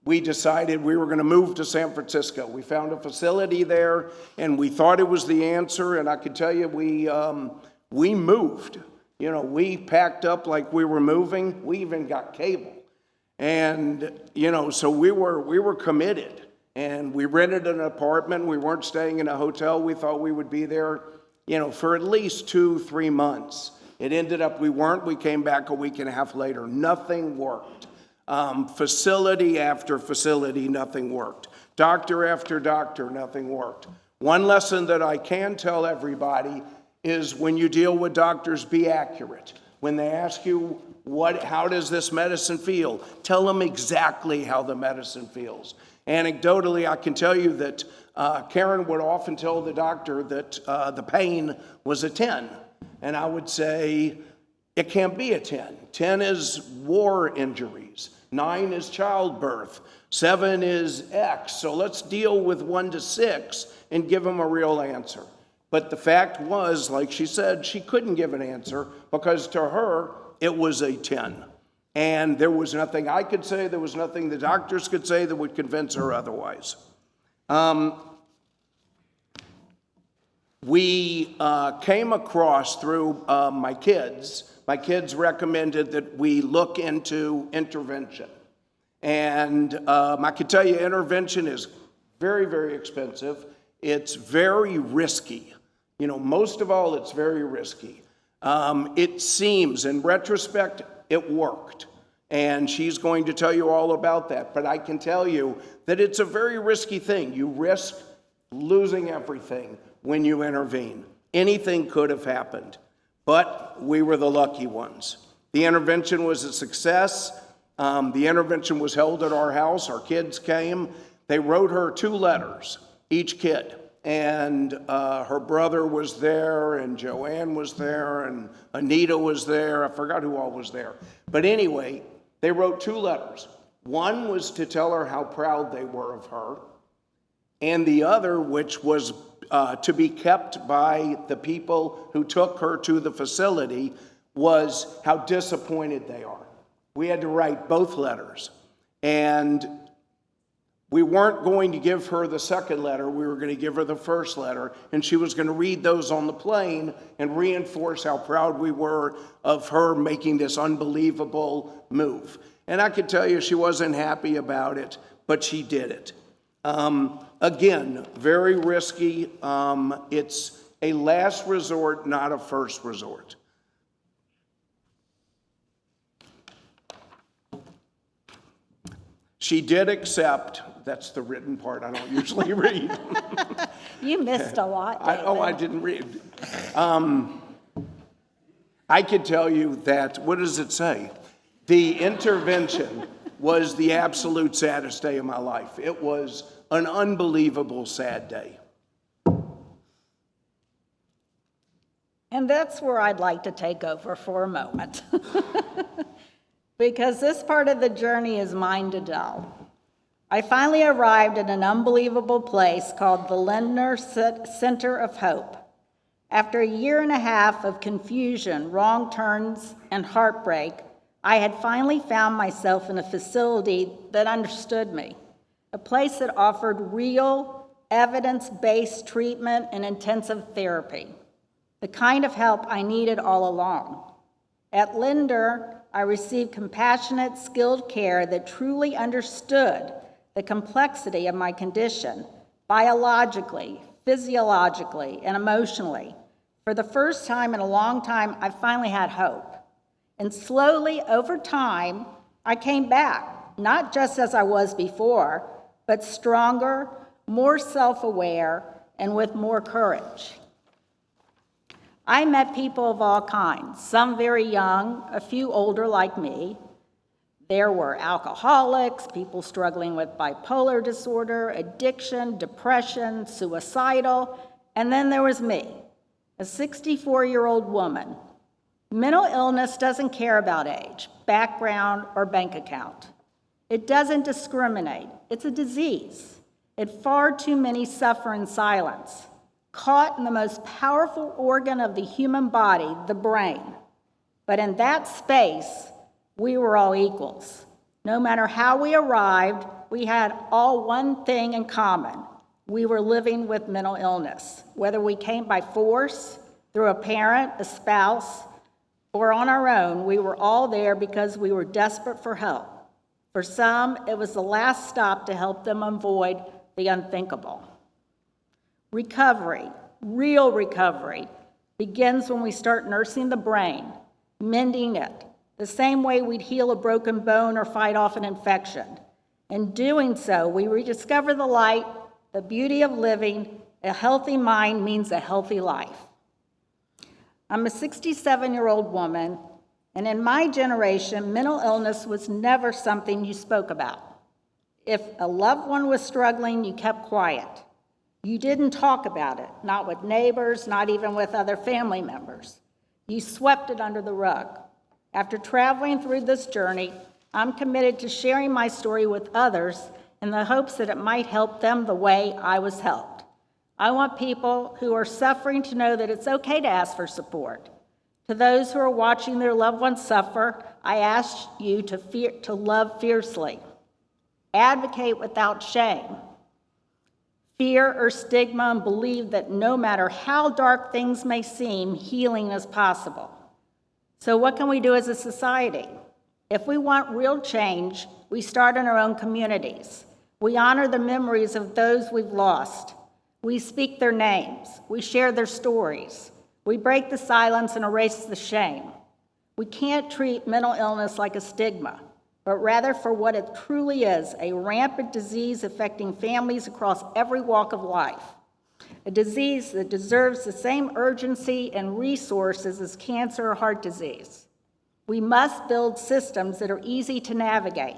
we decided we were going to move to San Francisco. We found a facility there, and we thought it was the answer, and I could tell you we moved. We packed up like we were moving. We even got cable. And, so we were committed, and we rented an apartment. We weren't staying in a hotel. We thought we would be there, for at least 2-3 months. It ended up we weren't. We came back a week and a half later. Nothing worked. Facility after facility, nothing worked. Doctor after doctor, nothing worked. One lesson that I can tell everybody is when you deal with doctors, be accurate. When they ask you, how does this medicine feel? Tell them exactly how the medicine feels. Anecdotally, I can tell you that Karen would often tell the doctor that the pain was a 10. And I would say, it can't be a 10. 10 is war injuries. 9 is childbirth. 7 is X. So let's deal with 1 to 6 and give them a real answer. But the fact was, like she said, she couldn't give an answer because to her, it was a 10. And there was nothing I could say, there was nothing the doctors could say that would convince her otherwise. We came across through my kids recommended that we look into intervention. And I can tell you intervention is very, very expensive. It's very risky. You know, most of all, it's very risky. It seems, in retrospect, it worked. And she's going to tell you all about that. But I can tell you that it's a very risky thing. You risk losing everything when you intervene. Anything could have happened. But we were the lucky ones. The intervention was a success. The intervention was held at our house. Our kids came. They wrote her 2 letters, each kid. And her brother was there, and Joanne was there, and Anita was there. I forgot who all was there. But anyway, they wrote 2 letters. One was to tell her how proud they were of her, and the other, which was to be kept by the people who took her to the facility, was how disappointed they are. We had to write both letters. And we weren't going to give her the second letter, we were going to give her the first letter, and she was going to read those on the plane and reinforce how proud we were of her making this unbelievable move. And I could tell you she wasn't happy about it, but she did it. Again, very risky. It's a last resort, not a first resort. She did accept, that's the written part I don't usually read. You missed a lot, David. I didn't read. I could tell you that, what does it say? The intervention was the absolute saddest day of my life. It was an unbelievable sad day. And that's where I'd like to take over for a moment. Because this part of the journey is mine to tell. I finally arrived at an unbelievable place called the Lindner Center of Hope. After a 1.5 years of confusion, wrong turns, and heartbreak, I had finally found myself in a facility that understood me, a place that offered real, evidence-based treatment and intensive therapy, the kind of help I needed all along. At Lindner, I received compassionate, skilled care that truly understood the complexity of my condition, biologically, physiologically, and emotionally. For the first time in a long time, I finally had hope. And slowly, over time, I came back, not just as I was before, but stronger, more self-aware, and with more courage. I met people of all kinds, some very young, a few older like me. There were alcoholics, people struggling with bipolar disorder, addiction, depression, suicidal, and then there was me, a 64-year-old woman. Mental illness doesn't care about age, background, or bank account. It doesn't discriminate. It's a disease. Far too many suffer in silence, caught in the most powerful organ of the human body, the brain. But in that space, we were all equals. No matter how we arrived, we had all one thing in common. We were living with mental illness. Whether we came by force, through a parent, a spouse, or on our own, we were all there because we were desperate for help. For some, it was the last stop to help them avoid the unthinkable. Recovery, real recovery, begins when we start nursing the brain, mending it, the same way we'd heal a broken bone or fight off an infection. In doing so, we rediscover the light, the beauty of living. A healthy mind means a healthy life. I'm a 67-year-old woman, and in my generation, mental illness was never something you spoke about. If a loved one was struggling, you kept quiet. You didn't talk about it, not with neighbors, not even with other family members. You swept it under the rug. After traveling through this journey, I'm committed to sharing my story with others in the hopes that it might help them the way I was helped. I want people who are suffering to know that it's okay to ask for support. To those who are watching their loved ones suffer, I ask you to love fiercely. Advocate without shame. fear or stigma, and believe that no matter how dark things may seem, healing is possible. So what can we do as a society? If we want real change, we start in our own communities. We honor the memories of those we've lost. We speak their names. We share their stories. We break the silence and erase the shame. We can't treat mental illness like a stigma, but rather for what it truly is, a rampant disease affecting families across every walk of life. A disease that deserves the same urgency and resources as cancer or heart disease. We must build systems that are easy to navigate,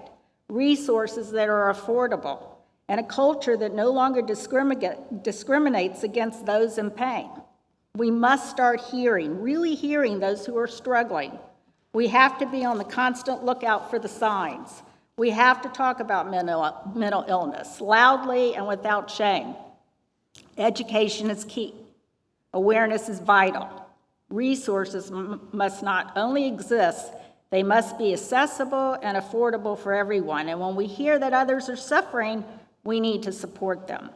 resources that are affordable, and a culture that no longer discriminates against those in pain. We must start hearing, really hearing those who are struggling. We have to be on the constant lookout for the signs. We have to talk about mental illness loudly and without shame. Education is key. Awareness is vital. Resources must not only exist, they must be accessible and affordable for everyone. And when we hear that others are suffering, we need to support them.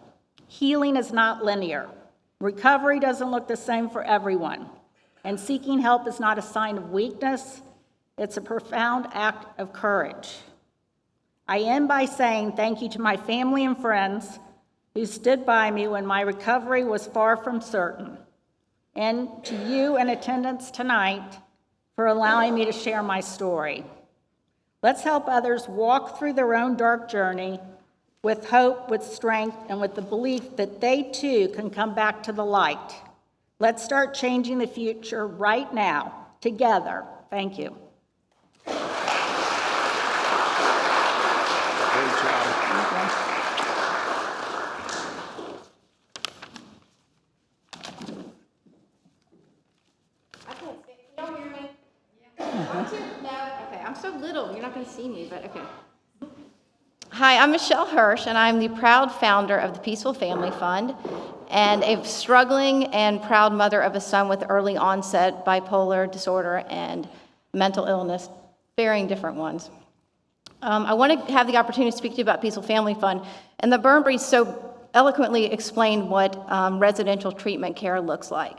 Healing is not linear. Recovery doesn't look the same for everyone. And seeking help is not a sign of weakness, it's a profound act of courage. I end by saying thank you to my family and friends who stood by me when my recovery was far from certain, and to you in attendance tonight for allowing me to share my story. Let's help others walk through their own dark journey with hope, with strength, and with the belief that they too can come back to the light. Let's start changing the future right now, together. Thank you. Okay, I'm so little, you're not going to see me, but okay. Hi, I'm Michelle Hirsch, and I'm the proud founder of the Peaceful Family Fund, and a struggling and proud mother of a son with early onset bipolar disorder and mental illness, varying different ones. I want to have the opportunity to speak to you about Peaceful Family Fund, and the Burnberries so eloquently explained what residential treatment care looks like.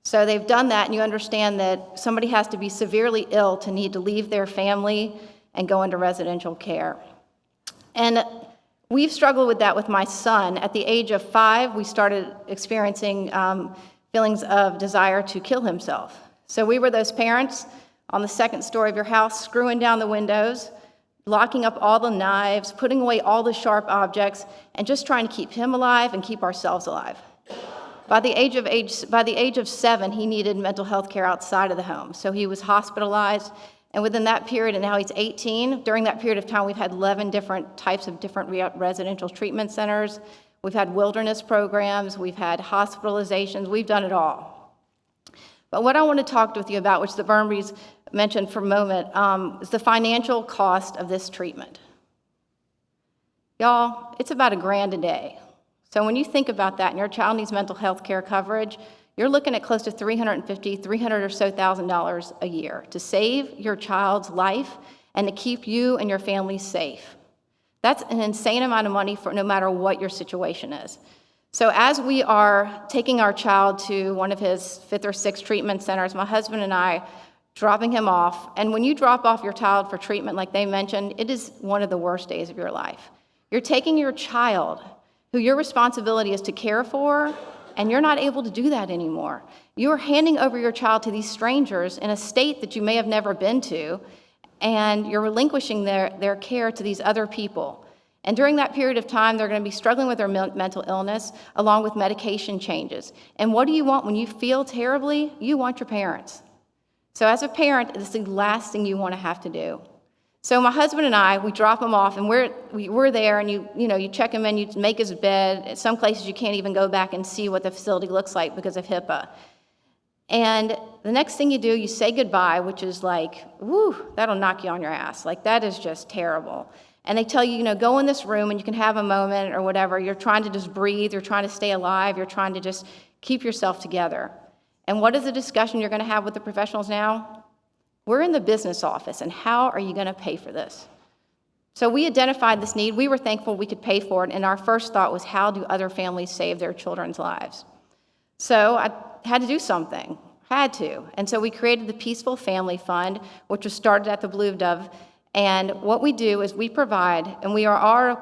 So they've done that, and you understand that somebody has to be severely ill to need to leave their family and go into residential care. And we've struggled with that with my son. At the age of 5, we started experiencing feelings of desire to kill himself. So we were those parents on the second story of your house, screwing down the windows, locking up all the knives, putting away all the sharp objects, and just trying to keep him alive and keep ourselves alive. By the age of 7, he needed mental health care outside of the home. So he was hospitalized, and within that period, and now he's 18, during that period of time, we've had 11 different types of different residential treatment centers. We've had wilderness programs, we've had hospitalizations, we've done it all. But what I want to talk with you about, which the Burnberries mentioned for a moment, is the financial cost of this treatment. Y'all, it's about $1,000 a day. So when you think about that and your child needs mental health care coverage, you're looking at close to $300,000 or so a year to save your child's life and to keep you and your family safe. That's an insane amount of money for no matter what your situation is. So as we are taking our child to one of his 5th or 6th treatment centers, my husband and I dropping him off, and when you drop off your child for treatment like they mentioned, it is one of the worst days of your life. You're taking your child, who your responsibility is to care for, and you're not able to do that anymore. You are handing over your child to these strangers in a state that you may have never been to, and you're relinquishing their care to these other people. And during that period of time, they're going to be struggling with their mental illness, along with medication changes. And what do you want when you feel terribly? You want your parents. So as a parent, it's the last thing you want to have to do. So my husband and I, we drop him off, and we're there, and you check him in, you make his bed. In some places, you can't even go back and see what the facility looks like because of HIPAA. And the next thing you do, you say goodbye, which is like, whoo, that'll knock you on your ass. Like, that is just terrible. And they tell you, go in this room, and you can have a moment or whatever. You're trying to just breathe. You're trying to stay alive. You're trying to just keep yourself together. And what is the discussion you're going to have with the professionals now? We're in the business office, and how are you going to pay for this? So we identified this need. We were thankful we could pay for it, and our first thought was, how do other families save their children's lives? So I had to do something, had to. And so we created the Peaceful Family Fund, which was started at the Blue Dove. And what we do is we provide, and we are our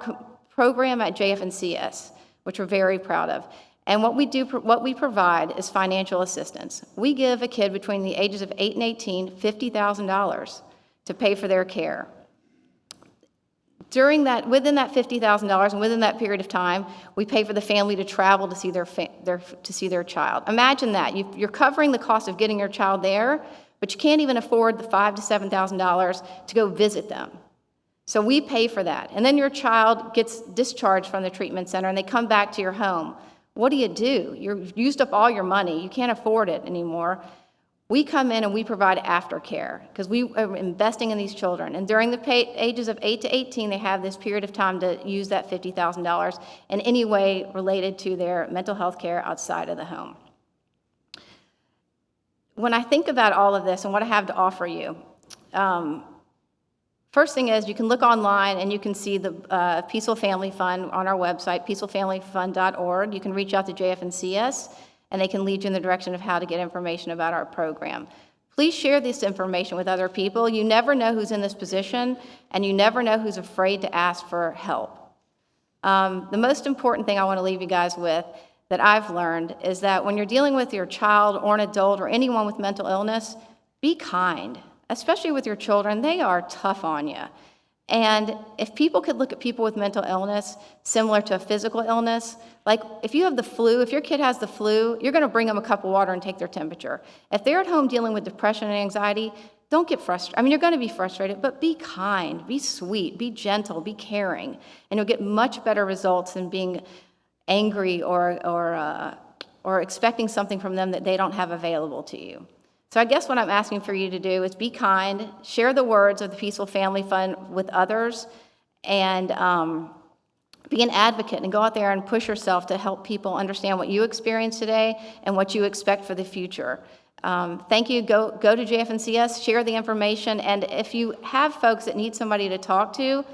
program at JFNCS, which we're very proud of. And what we provide is financial assistance. We give a kid between the ages of 8 and 18 $50,000 to pay for their care. Within that $50,000 and within that period of time, we pay for the family to travel to see their child. Imagine that. You're covering the cost of getting your child there, but you can't even afford the $5,000 to $7,000 to go visit them. So we pay for that. And then your child gets discharged from the treatment center and they come back to your home. What do? You've used up all your money. You can't afford it anymore. We come in and we provide aftercare because we are investing in these children. And during the ages of 8 to 18, they have this period of time to use that $50,000 in any way related to their mental health care outside of the home. When I think about all of this and what I have to offer you, first thing is you can look online and you can see the Peaceful Family Fund on our website, peacefulfamilyfund.org. You can reach out to JFNCS, and they can lead you in the direction of how to get information about our program. Please share this information with other people. You never know who's in this position, and you never know who's afraid to ask for help. The most important thing I want to leave you guys with that I've learned is that when you're dealing with your child or an adult or anyone with mental illness, be kind, especially with your children. They are tough on you. And if people could look at people with mental illness similar to a physical illness, like if you have the flu, if your kid has the flu, you're going to bring them a cup of water and take their temperature. If they're at home dealing with depression and anxiety, don't get frustrated. I mean, you're going to be frustrated, but be kind, be sweet, be gentle, be caring, and you'll get much better results than being angry or expecting something from them that they don't have available to you. So I guess what I'm asking for you to do is be kind, share the words of the Peaceful Family Fund with others, and be an advocate and go out there and push yourself to help people understand what you experienced today and what you expect for the future. Thank you. Go to JFNCS, share the information, and if you have folks that need somebody to talk to,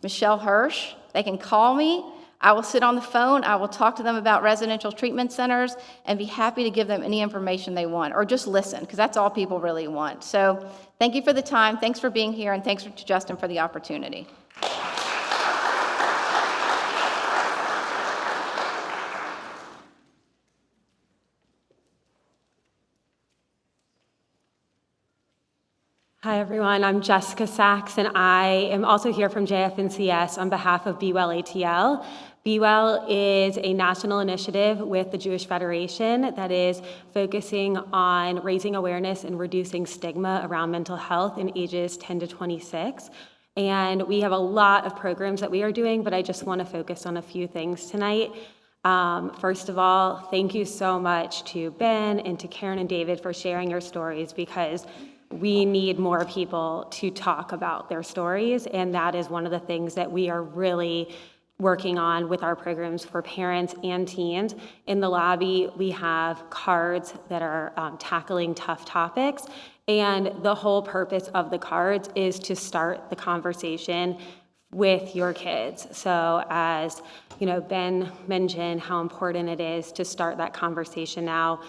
Michelle Hirsch, they can call me. I will sit on the phone, I will talk to them about residential treatment centers, and be happy to give them any information they want, or just listen, because that's all people really want. So thank you for the time, thanks for being here, and thanks to Justin for the opportunity. Hi everyone, I'm Jessica Sachs, and I am also here from JFNCS on behalf of BeWell ATL. BeWell is a national initiative with the Jewish Federation that is focusing on raising awareness and reducing stigma around mental health in ages 10 to 26. And we have a lot of programs that we are doing, but I just want to focus on a few things tonight. First of all, thank you so much to Ben and to Karen and David for sharing your stories, because we need more people to talk about their stories, and that is one of the things that we are really working on with our programs for parents and teens. In the lobby, we have cards that are tackling tough topics, and the whole purpose of the cards is to start the conversation with your kids. So as you know, Ben mentioned how important it is to start that conversation now.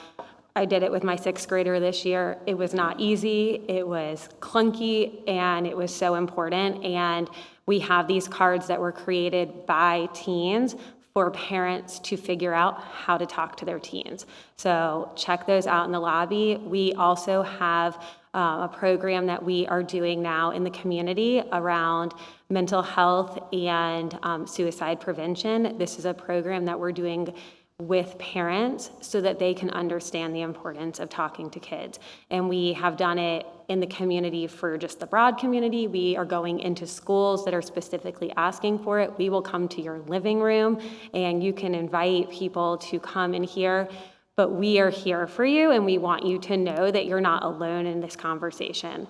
I did it with my 6th grader this year. It was not easy, it was clunky, and it was so important. And we have these cards that were created by teens for parents to figure out how to talk to their teens. So check those out in the lobby. We also have a program that we are doing now in the community around mental health and suicide prevention. This is a program that we're doing with parents so that they can understand the importance of talking to kids. And we have done it in the community for just the broad community. We are going into schools that are specifically asking for it. We will come to your living room and you can invite people to come and hear, but we are here for you and we want you to know that you're not alone in this conversation.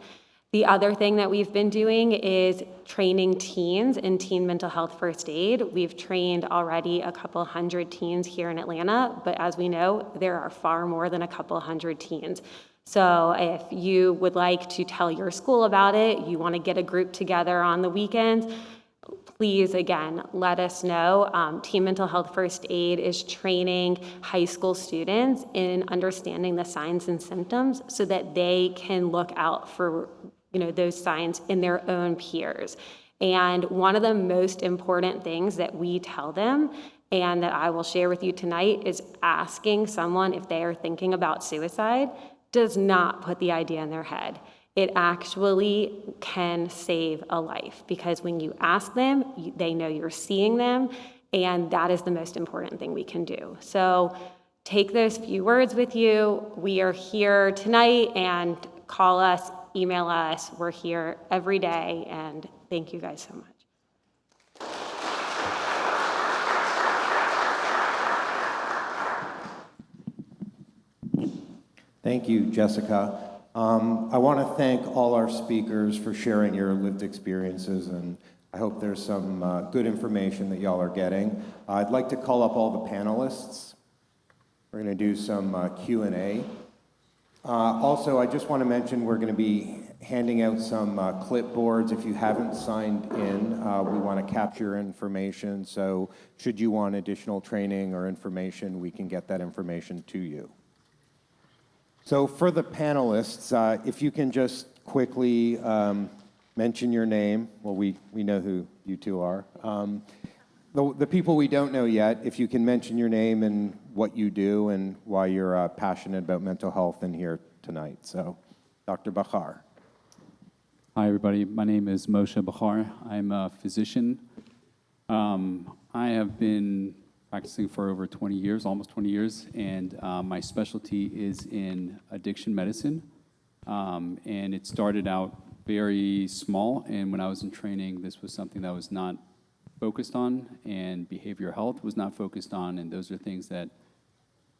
The other thing that we've been doing is training teens in teen mental health first aid. We've trained already a couple hundred teens here in Atlanta, but as we know, there are far more than a couple hundred teens. So if you would like to tell your school about it, you want to get a group together on the weekends, please, again, let us know. Team Mental Health First Aid is training high school students in understanding the signs and symptoms so that they can look out for, those signs in their own peers. And one of the most important things that we tell them and that I will share with you tonight is asking someone if they are thinking about suicide does not put the idea in their head. It actually can save a life because when you ask them, they know you're seeing them, and that is the most important thing we can do. So take those few words with you. We are here tonight, and call us, email us. We're here every day, and thank you guys so much. Thank you, Jessica. I want to thank all our speakers for sharing your lived experiences, and I hope there's some good information that y'all are getting. I'd like to call up all the panelists. We're going to do some Q&A. Also, I just want to mention we're going to be handing out some clipboards. If you haven't signed in, we want to capture your information, so should you want additional training or information, we can get that information to you. So for the panelists, if you can just quickly mention your name. Well, we know who you two are. The people we don't know yet, if you can mention your name and what you do and why you're passionate about mental health in here tonight. So, Dr. Bachar. Hi, everybody. My name is Moshe Bachar. I'm a physician. I have been practicing for over 20 years, almost 20 years, and my specialty is in addiction medicine. And it started out very small, and when I was in training, this was something that was not focused on, and behavioral health was not focused on, and those are things that,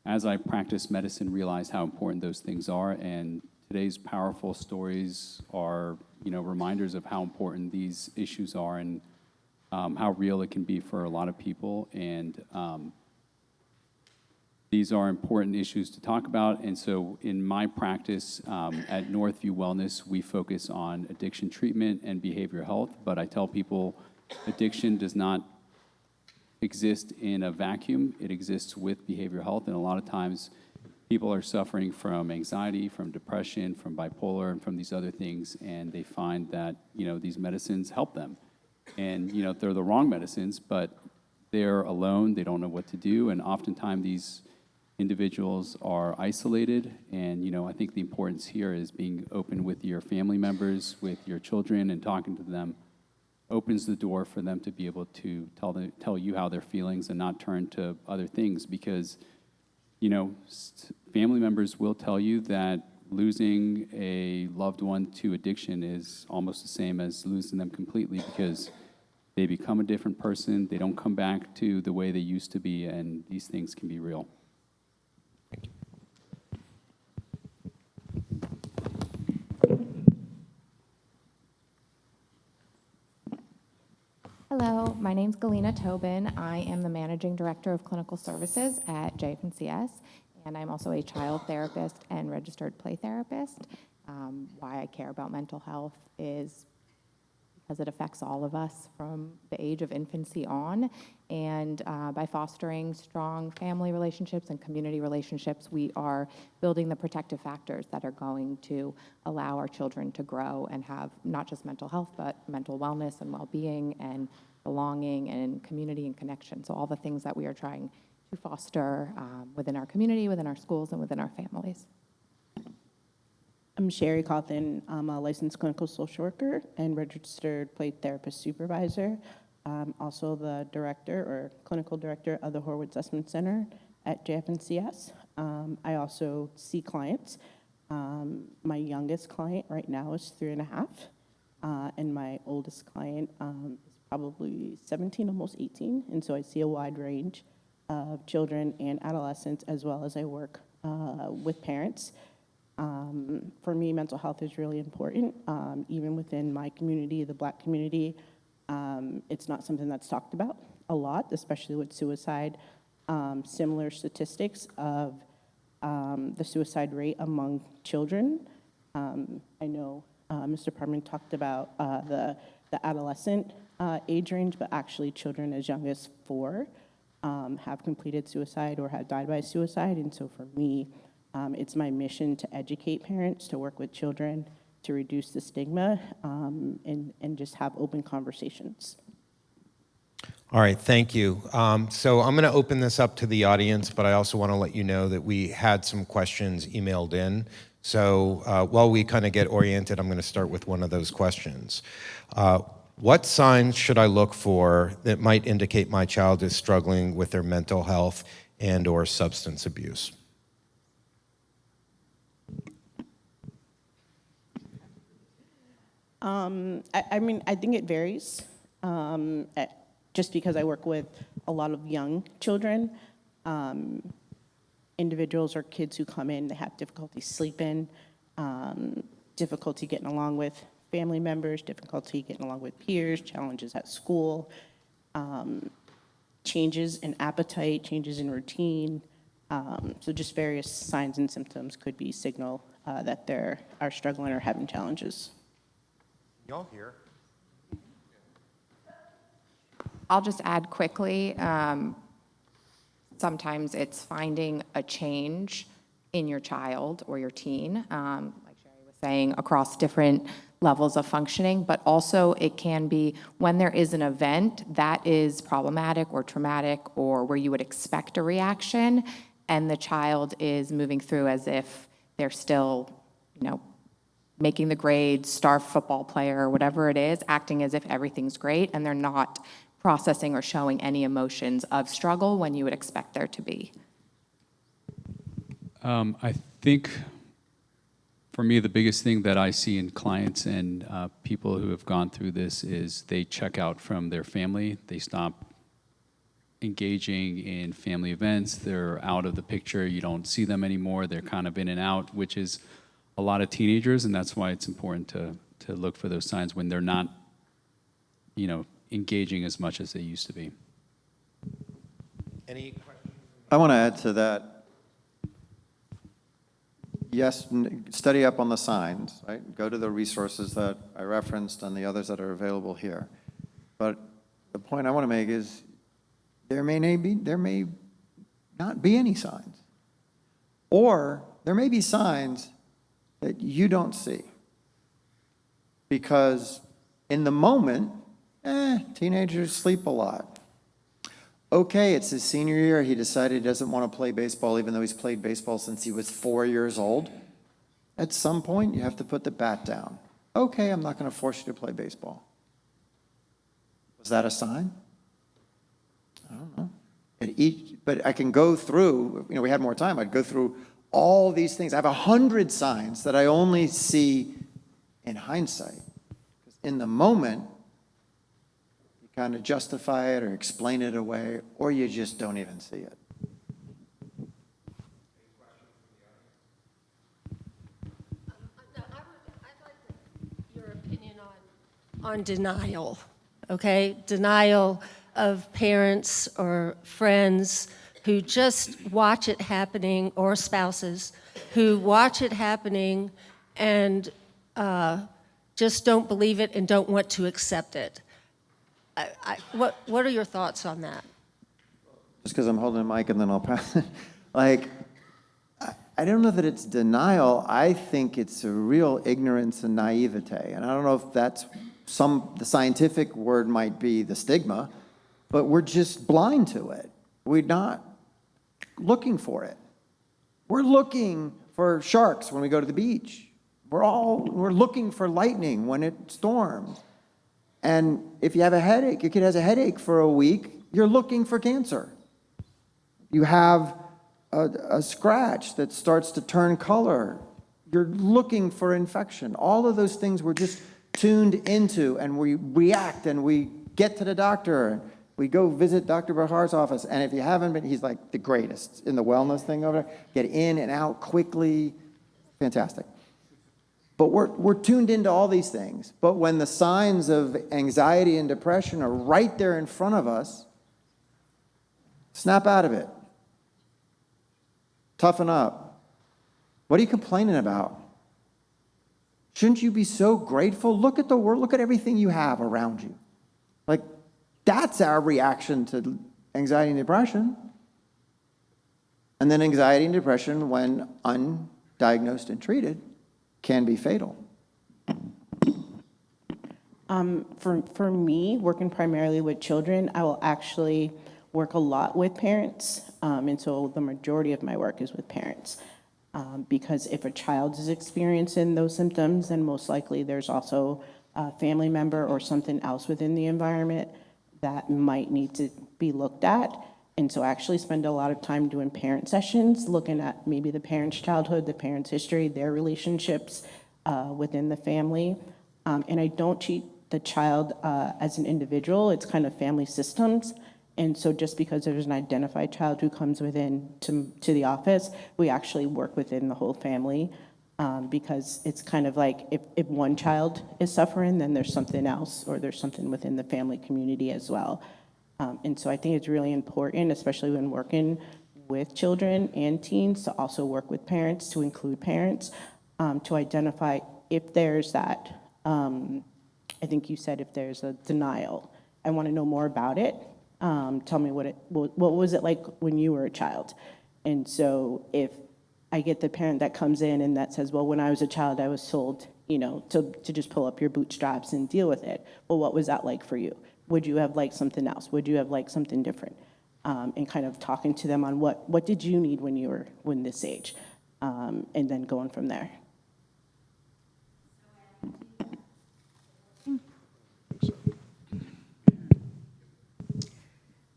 as I practiced medicine, realized how important those things are, and today's powerful stories are, reminders of how important these issues are, and how real it can be for a lot of people, and these are important issues to talk about. And so in my practice at Northview Wellness, we focus on addiction treatment and behavioral health, but I tell people addiction does not exist in a vacuum. It exists with behavioral health, and a lot of times people are suffering from anxiety, from depression, from bipolar, and from these other things, and they find that, these medicines help them. And, they're the wrong medicines, but they're alone, they don't know what to do, and oftentimes these individuals are isolated, and, I think the importance here is being open with your family members, with your children, and talking to them opens the door for them to be able to tell you how they're feeling and not turn to other things, because, family members will tell you that losing a loved one to addiction is almost the same as losing them completely, because they become a different person, they don't come back to the way they used to be, and these things can be real. Thank you. Hello, my name's Galena Tobin. I am the Managing Director of Clinical Services at JFNCS, and I'm also a child therapist and registered play therapist. Why I care about mental health is because it affects all of us from the age of infancy on, and by fostering strong family relationships and community relationships, we are building the protective factors that are going to allow our children to grow and have not just mental health, but mental wellness and well-being and belonging and community and connection. So all the things that we are trying to foster within our community, within our schools, and within our families. I'm Sherry Cawthon. I'm a licensed clinical social worker and registered play therapist supervisor. I'm also the director or clinical director of the Horwood Assessment Center at JFNCS. I also see clients. My youngest client right now is 3.5, and my oldest client is probably 17, almost 18. And so I see a wide range of children and adolescents, as well as I work with parents. For me, mental health is really important. Even within my community, the Black community, it's not something that's talked about a lot, especially with suicide. Similar statistics of the suicide rate among children. I know Mr. Parman talked about the adolescent age range, but actually children as young as 4 have completed suicide or have died by suicide. And so for me, it's my mission to educate parents, to work with children, to reduce the stigma, and just have open conversations. All right, thank you. So I'm going to open this up to the audience, but I also want to let you know that we had some questions emailed in. So while we kind of get oriented, I'm going to start with one of those questions. What signs should I look for that might indicate my child is struggling with their mental health and or substance abuse? I mean, I think it varies. Just because I work with a lot of young children, individuals or kids who come in, they have difficulty sleeping, difficulty getting along with family members, difficulty getting along with peers, challenges at school, changes in appetite, changes in routine. So just various signs and symptoms could be signal that they are struggling or having challenges. Y'all here? I'll just add quickly, sometimes it's finding a change in your child or your teen, like Sherry was saying, across different levels of functioning, but also it can be when there is an event that is problematic or traumatic or where you would expect a reaction, and the child is moving through as if they're still, making the grades, star football player, whatever it is, acting as if everything's great, and they're not processing or showing any emotions of struggle when you would expect there to be. I think for me, the biggest thing that I see in clients and people who have gone through this is they check out from their family. They stop engaging in family events. They're out of the picture. You don't see them anymore. They're kind of in and out, which is a lot of teenagers, and that's why it's important to look for those signs when they're not, engaging as much as they used to be. Any questions? I want to add to that. Yes, study up on the signs, right? Go to the resources that I referenced and the others that are available here. But the point I want to make is there may not be any signs. Or there may be signs that you don't see. Because in the moment, teenagers sleep a lot. Okay, it's his senior year. He decided he doesn't want to play baseball, even though he's played baseball since he was 4 years old. At some point, you have to put the bat down. Okay, I'm not going to force you to play baseball. Was that a sign? I don't know. But I can go through, we had more time, I'd go through all these things. I have 100 signs that I only see in hindsight. In the moment, you kind of justify it or explain it away, or you just don't even see it. I'd like your opinion on denial, okay? Denial of parents or friends who just watch it happening, or spouses who watch it happening and just don't believe it and don't want to accept it. What are your thoughts on that? Just because I'm holding a mic and then I'll pass it. I don't know that it's denial. I think it's a real ignorance and naivete. And I don't know if that's the scientific word might be the stigma, but we're just blind to it. We're not looking for it. We're looking for sharks when we go to the beach. We're looking for lightning when it storms. And if you have a headache, your kid has a headache for a week, you're looking for cancer. You have a scratch that starts to turn color, you're looking for infection. All of those things we're just tuned into, and we react, and we get to the doctor. We go visit Dr. Bahar's office, and if you haven't been, he's like the greatest in the wellness thing over there. Get in and out quickly. Fantastic. But we're tuned into all these things. But when the signs of anxiety and depression are right there in front of us, snap out of it. Toughen up. What are you complaining about? Shouldn't you be so grateful? Look at the world, look at everything you have around you. Like, that's our reaction to anxiety and depression. And then anxiety and depression, when undiagnosed and treated, can be fatal. For me, working primarily with children, I will actually work a lot with parents. And so the majority of my work is with parents. Because if a child is experiencing those symptoms, then most likely there's also a family member or something else within the environment that might need to be looked at. And so I actually spend a lot of time doing parent sessions, looking at maybe the parent's childhood, the parent's history, their relationships within the family. And I don't treat the child as an individual, it's kind of family systems. And so just because there's an identified child who comes within to the office, we actually work within the whole family because it's kind of like if one child is suffering, then there's something else or there's something within the family community as well. And so I think it's really important, especially when working with children and teens, to also work with parents, to include parents, to identify if there's that, I think you said if there's a denial. I want to know more about it. Tell me what was it like when you were a child? And so if I get the parent that comes in and that says, well, when I was a child, I was told, to just pull up your bootstraps and deal with it. Well, what was that like for you? Would you have liked something else? Would you have liked something different? And kind of talking to them on what did you need when you were this age? And then going from there.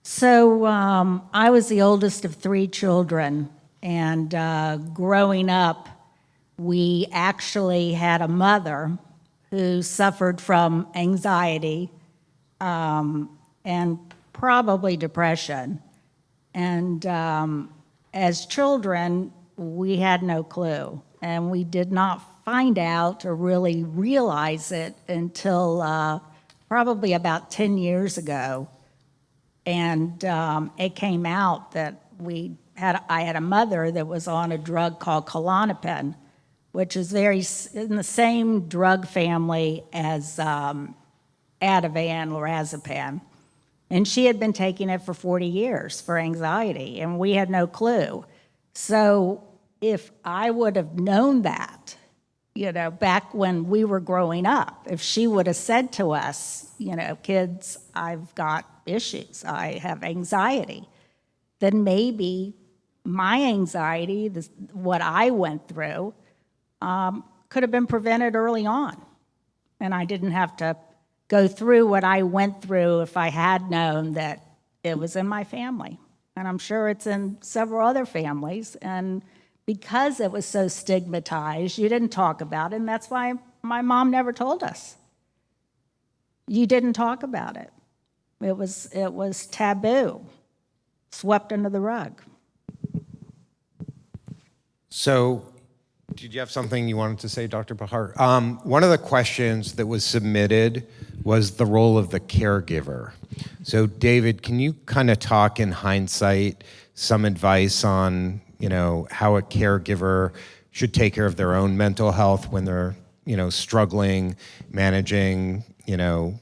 So I was the oldest of 3 children, and growing up, we actually had a mother who suffered from anxiety and probably depression. And as children, we had no clue, and we did not find out or really realize it until probably about 10 years ago. And it came out that I had a mother that was on a drug called Klonopin, which is in the same drug family as Ativan, lorazepam. And she had been taking it for 40 years for anxiety, and we had no clue. So if I would have known that, back when we were growing up, if she would have said to us, kids, I've got issues, I have anxiety, then maybe my anxiety, what I went through, could have been prevented early on. And I didn't have to go through what I went through if I had known that it was in my family. And I'm sure it's in several other families. And because it was so stigmatized, you didn't talk about it. And that's why my mom never told us. You didn't talk about it. It was taboo, swept under the rug. So, did you have something you wanted to say, Dr. Bahar? One of the questions that was submitted was the role of the caregiver. So, David, can you kind of talk in hindsight some advice on, how a caregiver should take care of their own mental health when they're, struggling, managing, a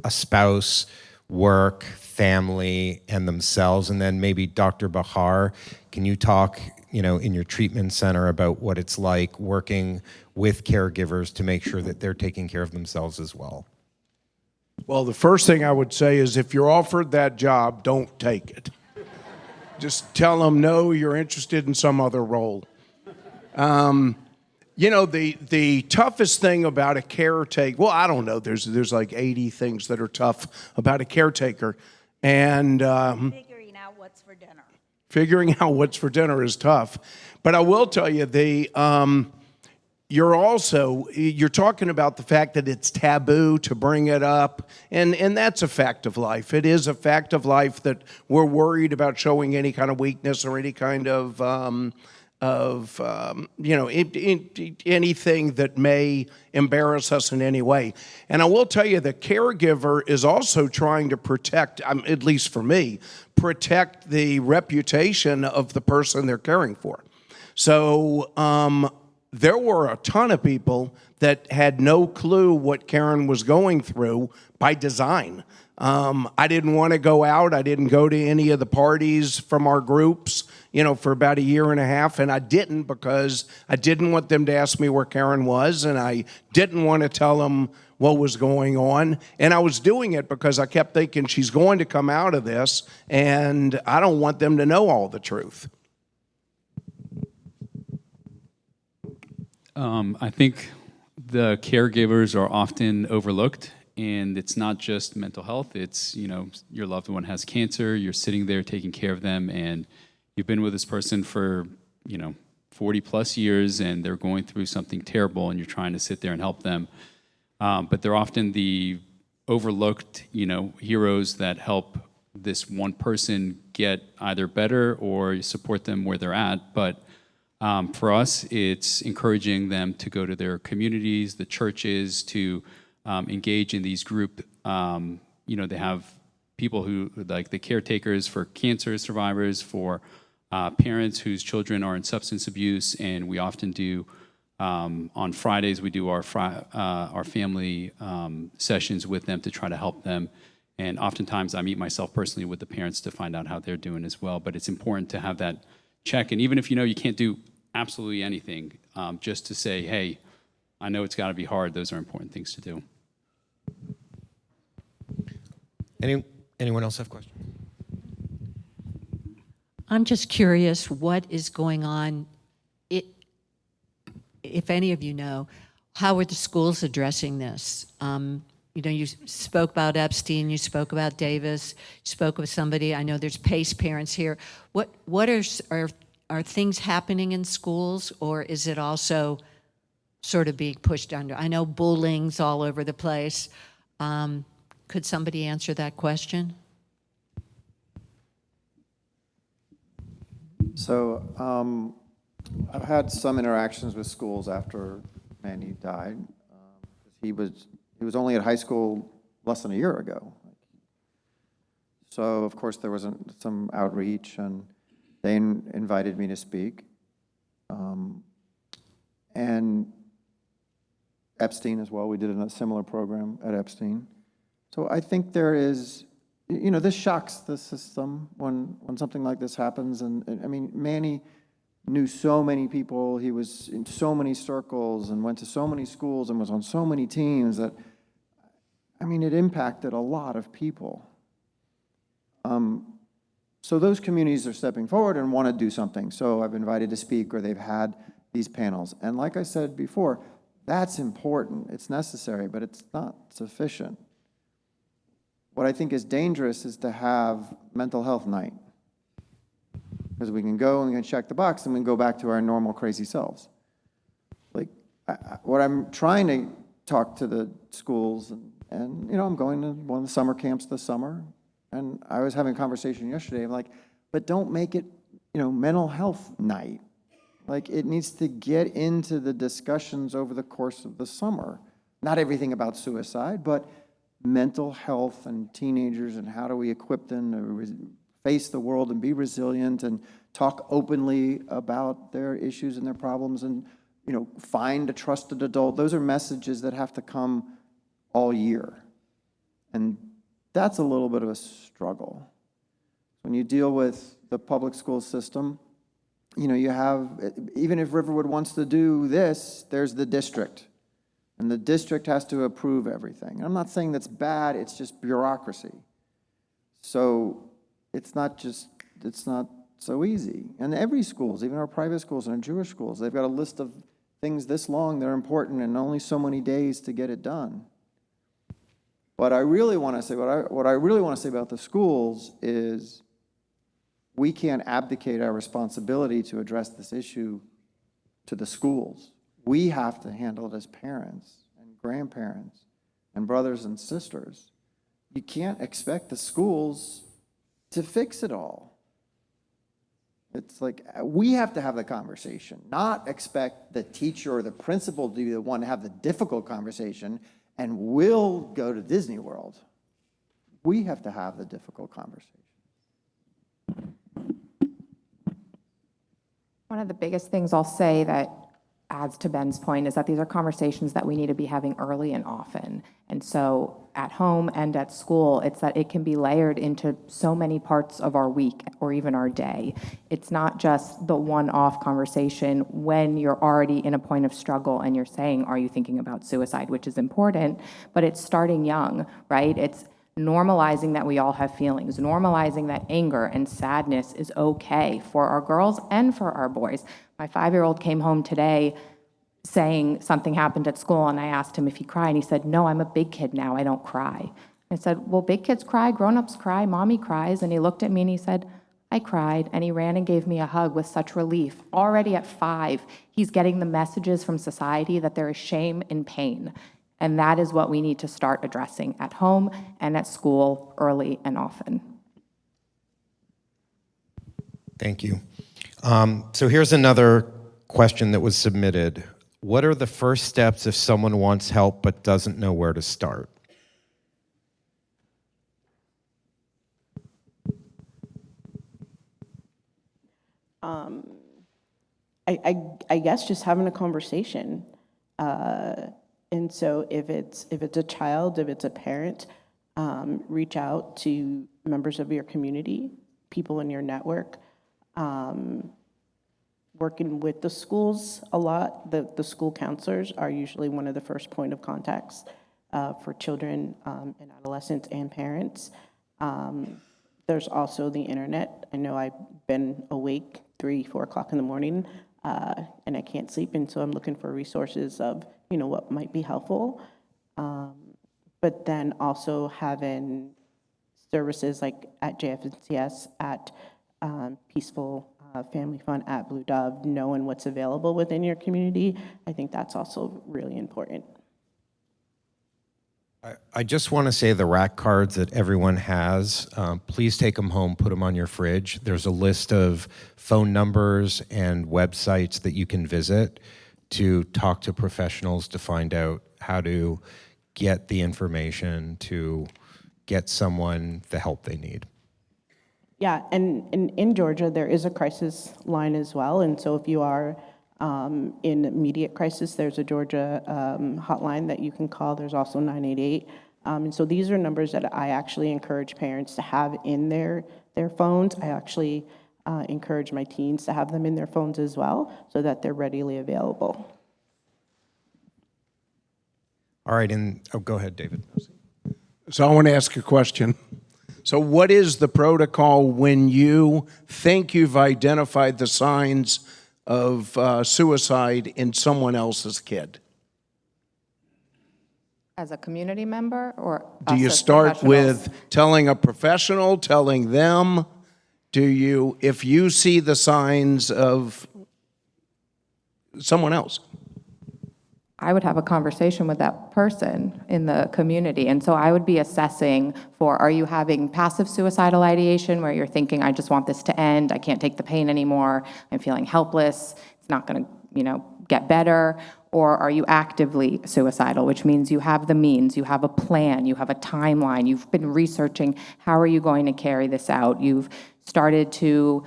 spouse, work, family, and themselves? And then maybe Dr. Bahar, can you talk, in your treatment center about what it's like working with caregivers to make sure that they're taking care of themselves as well? Well, the first thing I would say is if you're offered that job, don't take it. Just tell them, no, you're interested in some other role. The toughest thing about a caretaker, well, I don't know, there's like 80 things that are tough about a caretaker. And Figuring out what's for dinner. Figuring out what's for dinner is tough. But I will tell you, you're talking about the fact that it's taboo to bring it up, and that's a fact of life. It is a fact of life that we're worried about showing any kind of weakness or any kind of anything that may embarrass us in any way. And I will tell you, the caregiver is also trying to protect, at least for me, protect the reputation of the person they're caring for. So there were a ton of people that had no clue what Karen was going through by design. I didn't want to go out. I didn't go to any of the parties from our groups, for about a year and a half. And I didn't because I didn't want them to ask me where Karen was. And I didn't want to tell them what was going on. And I was doing it because I kept thinking she's going to come out of this. And I don't want them to know all the truth. I think the caregivers are often overlooked, and it's not just mental health. It's, your loved one has cancer, you're sitting there taking care of them, and you've been with this person for, 40 plus years, and they're going through something terrible, and you're trying to sit there and help them. But they're often the overlooked, heroes that help this one person get either better or support them where they're at. But for us, it's encouraging them to go to their communities, the churches, to engage in these group. They have people who, like the caretakers for cancer survivors, for parents whose children are in substance abuse, and we often do, on Fridays, we do our family sessions with them to try to help them. And oftentimes I meet myself personally with the parents to find out how they're doing as well. But it's important to have that check. And even if you can't do absolutely anything, just to say, hey, I know it's got to be hard. Those are important things to do. Anyone else have questions? I'm just curious what is going on, if any of you know, how are the schools addressing this? You spoke about Epstein, you spoke about Davis, you spoke with somebody, I know there's PACE parents here. What are things happening in schools, or is it also sort of being pushed under? I know bullying's all over the place. Could somebody answer that question? So I've had some interactions with schools after Manny died. He was only at high school less than a year ago. So of course there was some outreach, and they invited me to speak. And Epstein as well. We did a similar program at Epstein. So I think there is, this shocks the system when something like this happens. And I mean, Manny knew so many people. He was in so many circles and went to so many schools and was on so many teams that, it impacted a lot of people. So those communities are stepping forward and want to do something. So I've invited to speak, or they've had these panels. And like I said before, that's important. It's necessary, but it's not sufficient. What I think is dangerous is to have mental health night, because we can go and we can check the box and we can go back to our normal crazy selves. What I'm trying to talk to the schools, and I'm going to one of the summer camps this summer, and I was having a conversation yesterday. I'm like, but don't make it, mental health night. It needs to get into the discussions over the course of the summer. Not everything about suicide, but mental health and teenagers, and how do we equip them to face the world and be resilient and talk openly about their issues and their problems, and find a trusted adult. Those are messages that have to come all year. And that's a little bit of a struggle. When you deal with the public school system, you have, even if Riverwood wants to do this, there's the district. And the district has to approve everything. And I'm not saying that's bad, it's just bureaucracy. So it's not so easy. And every schools, even our private schools and our Jewish schools, they've got a list of things this long that are important and only so many days to get it done. What I really want to say, what I really want to say about the schools is we can't abdicate our responsibility to address this issue to the schools. We have to handle it as parents and grandparents and brothers and sisters. You can't expect the schools to fix it all. It's like we have to have the conversation, not expect the teacher or the principal to be the one to have the difficult conversation, and we'll go to Disney World. We have to have the difficult conversation. One of the biggest things I'll say that adds to Ben's point is that these are conversations that we need to be having early and often. And so at home and at school, it's that it can be layered into so many parts of our week or even our day. It's not just the one-off conversation when you're already in a point of struggle and you're saying, are you thinking about suicide, which is important, but it's starting young, right? It's normalizing that we all have feelings, normalizing that anger and sadness is okay for our girls and for our boys. My 5-year-old came home today saying something happened at school, and I asked him if he cried, and he said, no, I'm a big kid now, I don't cry. I said, well, big kids cry, grown-ups cry, mommy cries, and he looked at me and he said, I cried, and he ran and gave me a hug with such relief. Already at 5, he's getting the messages from society that there is shame and pain. And that is what we need to start addressing at home and at school early and often. Thank you. So here's another question that was submitted. What are the first steps if someone wants help but doesn't know where to start? I guess just having a conversation. And so if it's a child, if it's a parent, reach out to members of your community, people in your network. Working with the schools a lot, the school counselors are usually one of the first point of contacts for children and adolescents and parents. There's also the internet. I know I've been awake 3-4 o'clock in the morning and I can't sleep, and so I'm looking for resources of what might be helpful. But then also having services like at JFNCS, at Peaceful Family Fund, at Blue Dove, knowing what's available within your community, I think that's also really important. I just want to say the rack cards that everyone has, please take them home, put them on your fridge. There's a list of phone numbers and websites that you can visit to talk to professionals to find out how to get the information to get someone the help they need. Yeah, and in Georgia, there is a crisis line as well. And so if you are in immediate crisis, there's a Georgia hotline that you can call. There's also 988. And so these are numbers that I actually encourage parents to have in their phones. I actually encourage my teens to have them in their phones as well so that they're readily available. All right, and go ahead, David. So I want to ask a question. So what is the protocol when you think you've identified the signs of suicide in someone else's kid? As a community member or Do us you as start professionals? with telling a professional, telling them? Do you, if you see the signs of someone else? I would have a conversation with that person in the community. And so I would be assessing for, are you having passive suicidal ideation where you're thinking, I just want this to end, I can't take the pain anymore, I'm feeling helpless, it's not gonna, get better? Or are you actively suicidal, which means you have the means, you have a plan, you have a timeline, you've been researching, how are you going to carry this out? You've started to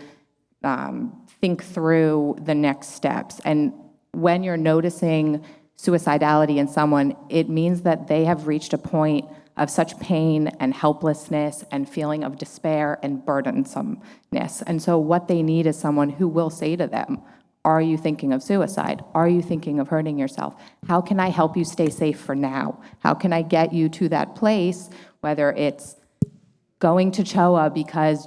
think through the next steps. And when you're noticing suicidality in someone, it means that they have reached a point of such pain and helplessness and feeling of despair and burdensomeness. And so what they need is someone who will say to them, are you thinking of suicide? Are you thinking of hurting yourself? How can I help you stay safe for now? How can I get you to that place, whether it's going to CHOA because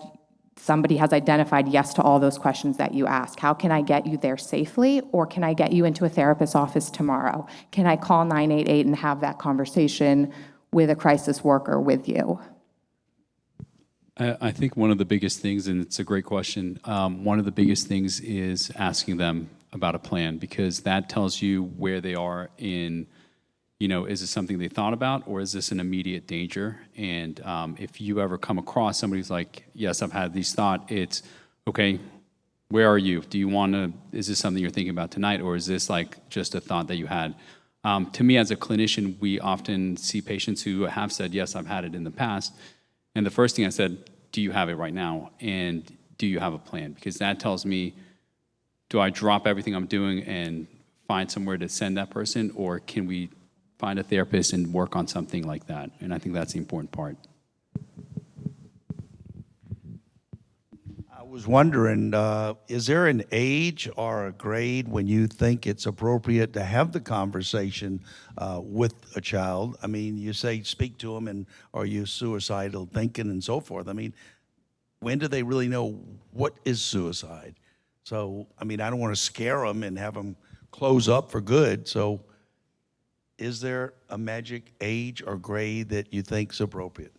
somebody has identified yes to all those questions that you ask. How can I get you there safely, or can I get you into a therapist's office tomorrow? Can I call 988 and have that conversation with a crisis worker with you? I think one of the biggest things, and it's a great question, one of the biggest things is asking them about a plan, because that tells you where they are in, is this something they thought about, or is this an immediate danger? And if you ever come across somebody who's like, yes, I've had these thoughts, it's, okay, where are you? Do you want to, is this something you're thinking about tonight, or is this like just a thought that you had? To me, as a clinician, we often see patients who have said, yes, I've had it in the past. And the first thing I said, do you have it right now? And do you have a plan? Because that tells me do I drop everything I'm doing and find somewhere to send that person, or can we find a therapist and work on something like that? And I think that's the important part. I was wondering, is there an age or a grade when you think it's appropriate to have the conversation with a child? I mean, you say speak to them, and are you suicidal thinking and so forth? I mean, when do they really know what is suicide? So, I mean, I don't want to scare them and have them close up for good. So, is there a magic age or grade that you think is appropriate?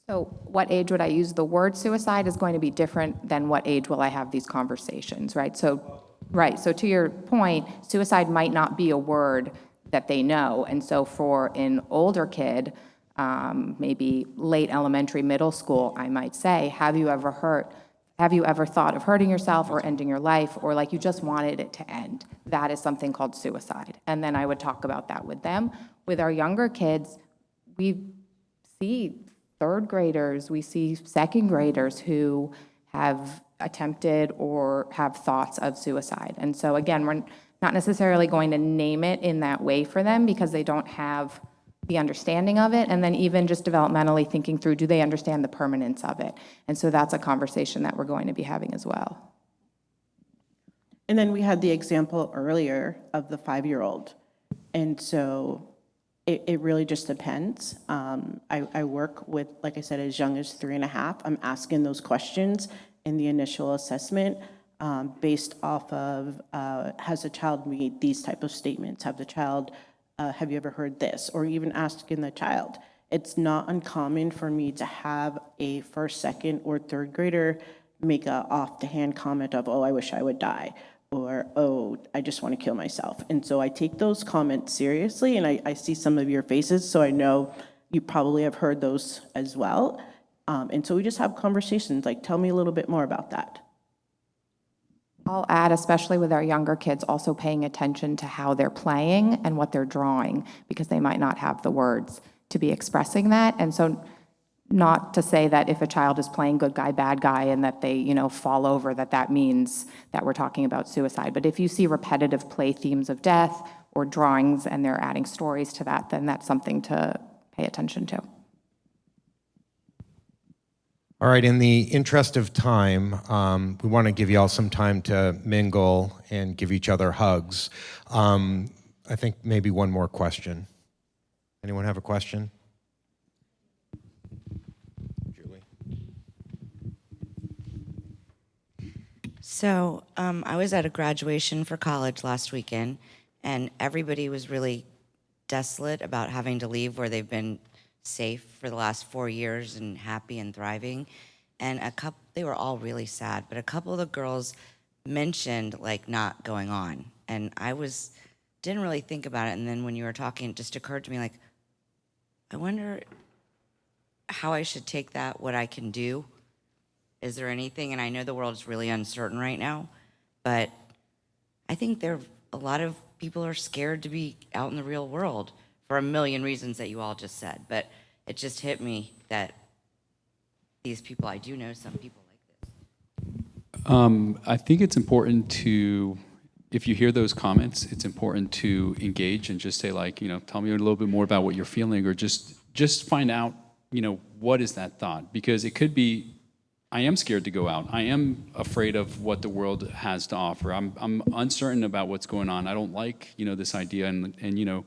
So what age would I use the word suicide is going to be different than what age will I have these conversations, right? So, right, so to your point, suicide might not be a word that they know. And so for an older kid, maybe late elementary, middle school, I might say, have you ever thought of hurting yourself or ending your life, or like you just wanted it to end? That is something called suicide. And then I would talk about that with them. With our younger kids, we see third graders, we see second graders who have attempted or have thoughts of suicide. And so again, we're not necessarily going to name it in that way for them because they don't have the understanding of it. And then even just developmentally thinking through, do they understand the permanence of it? And so that's a conversation that we're going to be having as well. And then we had the example earlier of the 5-year-old. And so it really just depends. I work with, like I said, as young as 3.5. I'm asking those questions in the initial assessment based off of, has the child made these type of statements? Have you ever heard this? Or even asking the child. It's not uncommon for me to have a first, second, or third grader make a off-the-hand comment of, oh, I wish I would die, or, oh, I just want to kill myself. And so I take those comments seriously, and I see some of your faces, so I know you probably have heard those as well. And so we just have conversations, like, tell me a little bit more about that. I'll add, especially with our younger kids, also paying attention to how they're playing and what they're drawing, because they might not have the words to be expressing that. And so not to say that if a child is playing good guy, bad guy, and that they, fall over, that means that we're talking about suicide. But if you see repetitive play themes of death or drawings and they're adding stories to that, then that's something to pay attention to. All right, in the interest of time, we want to give you all some time to mingle and give each other hugs. I think maybe one more question. Anyone have a question? Julie? So I was at a graduation for college last weekend, and everybody was really desolate about having to leave where they've been safe for the last 4 years and happy and thriving. And they were all really sad, but a couple of the girls mentioned like not going on. And didn't really think about it. And then when you were talking, it just occurred to me, like, I wonder how I should take that, what I can do. Is there anything? And I know the world is really uncertain right now, but I think a lot of people are scared to be out in the real world for a million reasons that you all just said. But it just hit me that these people, I do know some people like this. I think it's important to, if you hear those comments, it's important to engage and just say, like, tell me a little bit more about what you're feeling, or just find out, what is that thought? Because it could be, I am scared to go out. I am afraid of what the world has to offer. I'm uncertain about what's going on. I don't like, this idea. And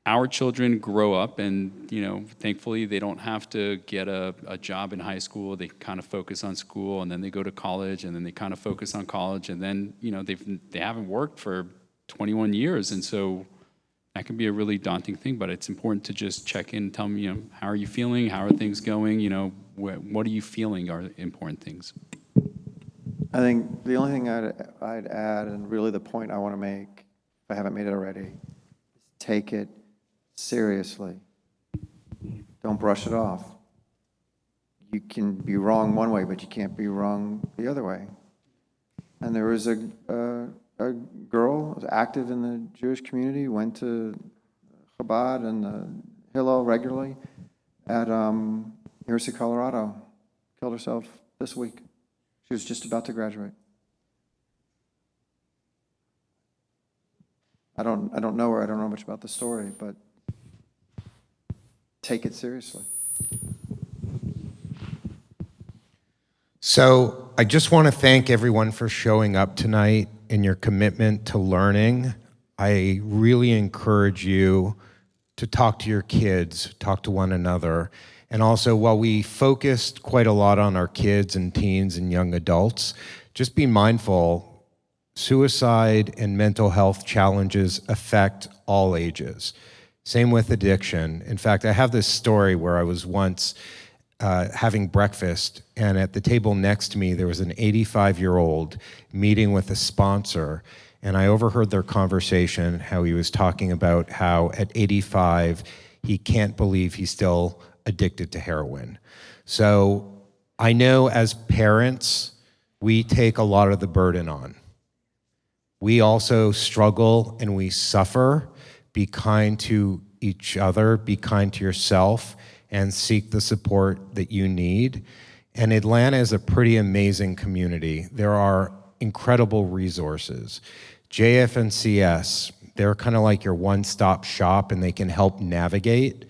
our children grow up and, thankfully they don't have to get a job in high school. They kind of focus on school, and then they go to college, and then they kind of focus on college, and then, they haven't worked for 21 years. And so that can be a really daunting thing, but it's important to just check in, tell me, how are you feeling? How are things going? What are you feeling are important things. I think the only thing I'd add, and really the point I want to make, if I haven't made it already, is take it seriously. Don't brush it off. You can be wrong one way, but you can't be wrong the other way. And there was a girl who was active in the Jewish community, went to Chabad and the Hillel regularly at University of Colorado, killed herself this week. She was just about to graduate. I don't know her, I don't know much about the story, but take it seriously. So I just want to thank everyone for showing up tonight and your commitment to learning. I really encourage you to talk to your kids, talk to one another. And also, while we focused quite a lot on our kids and teens and young adults, just be mindful, suicide and mental health challenges affect all ages. Same with addiction. In fact, I have this story where I was once having breakfast, and at the table next to me, there was an 85-year-old meeting with a sponsor, and I overheard their conversation, how he was talking about how at 85, he can't believe he's still addicted to heroin. So I know as parents, we take a lot of the burden on. We also struggle and we suffer. Be kind to each other, be kind to yourself, and seek the support that you need. And Atlanta is a pretty amazing community. There are incredible resources. JFNCS, they're kind of like your one-stop shop, and they can help navigate.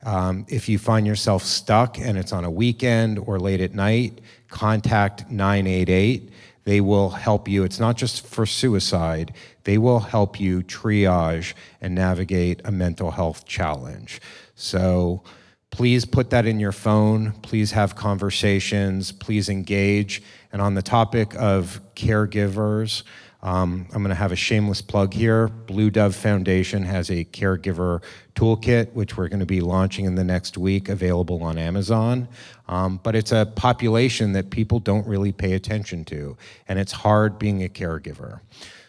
If you find yourself stuck and it's on a weekend or late at night, contact 988. They will help you. It's not just for suicide. They will help you triage and navigate a mental health challenge. So please put that in your phone. Please have conversations. Please engage. And on the topic of caregivers, I'm going to have a shameless plug here. Blue Dove Foundation has a caregiver toolkit, which we're going to be launching in the next week, available on Amazon. But it's a population that people don't really pay attention to, and it's hard being a caregiver.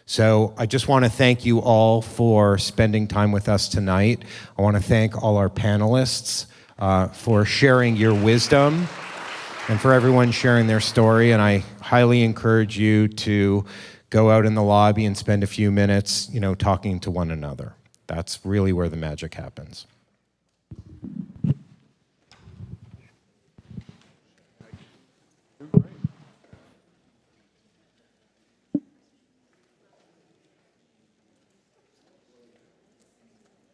So I just want to thank you all for spending time with us tonight. I want to thank all our panelists for sharing your wisdom and for everyone sharing their story. And I highly encourage you to go out in the lobby and spend a few minutes, talking to one another. That's really where the magic happens.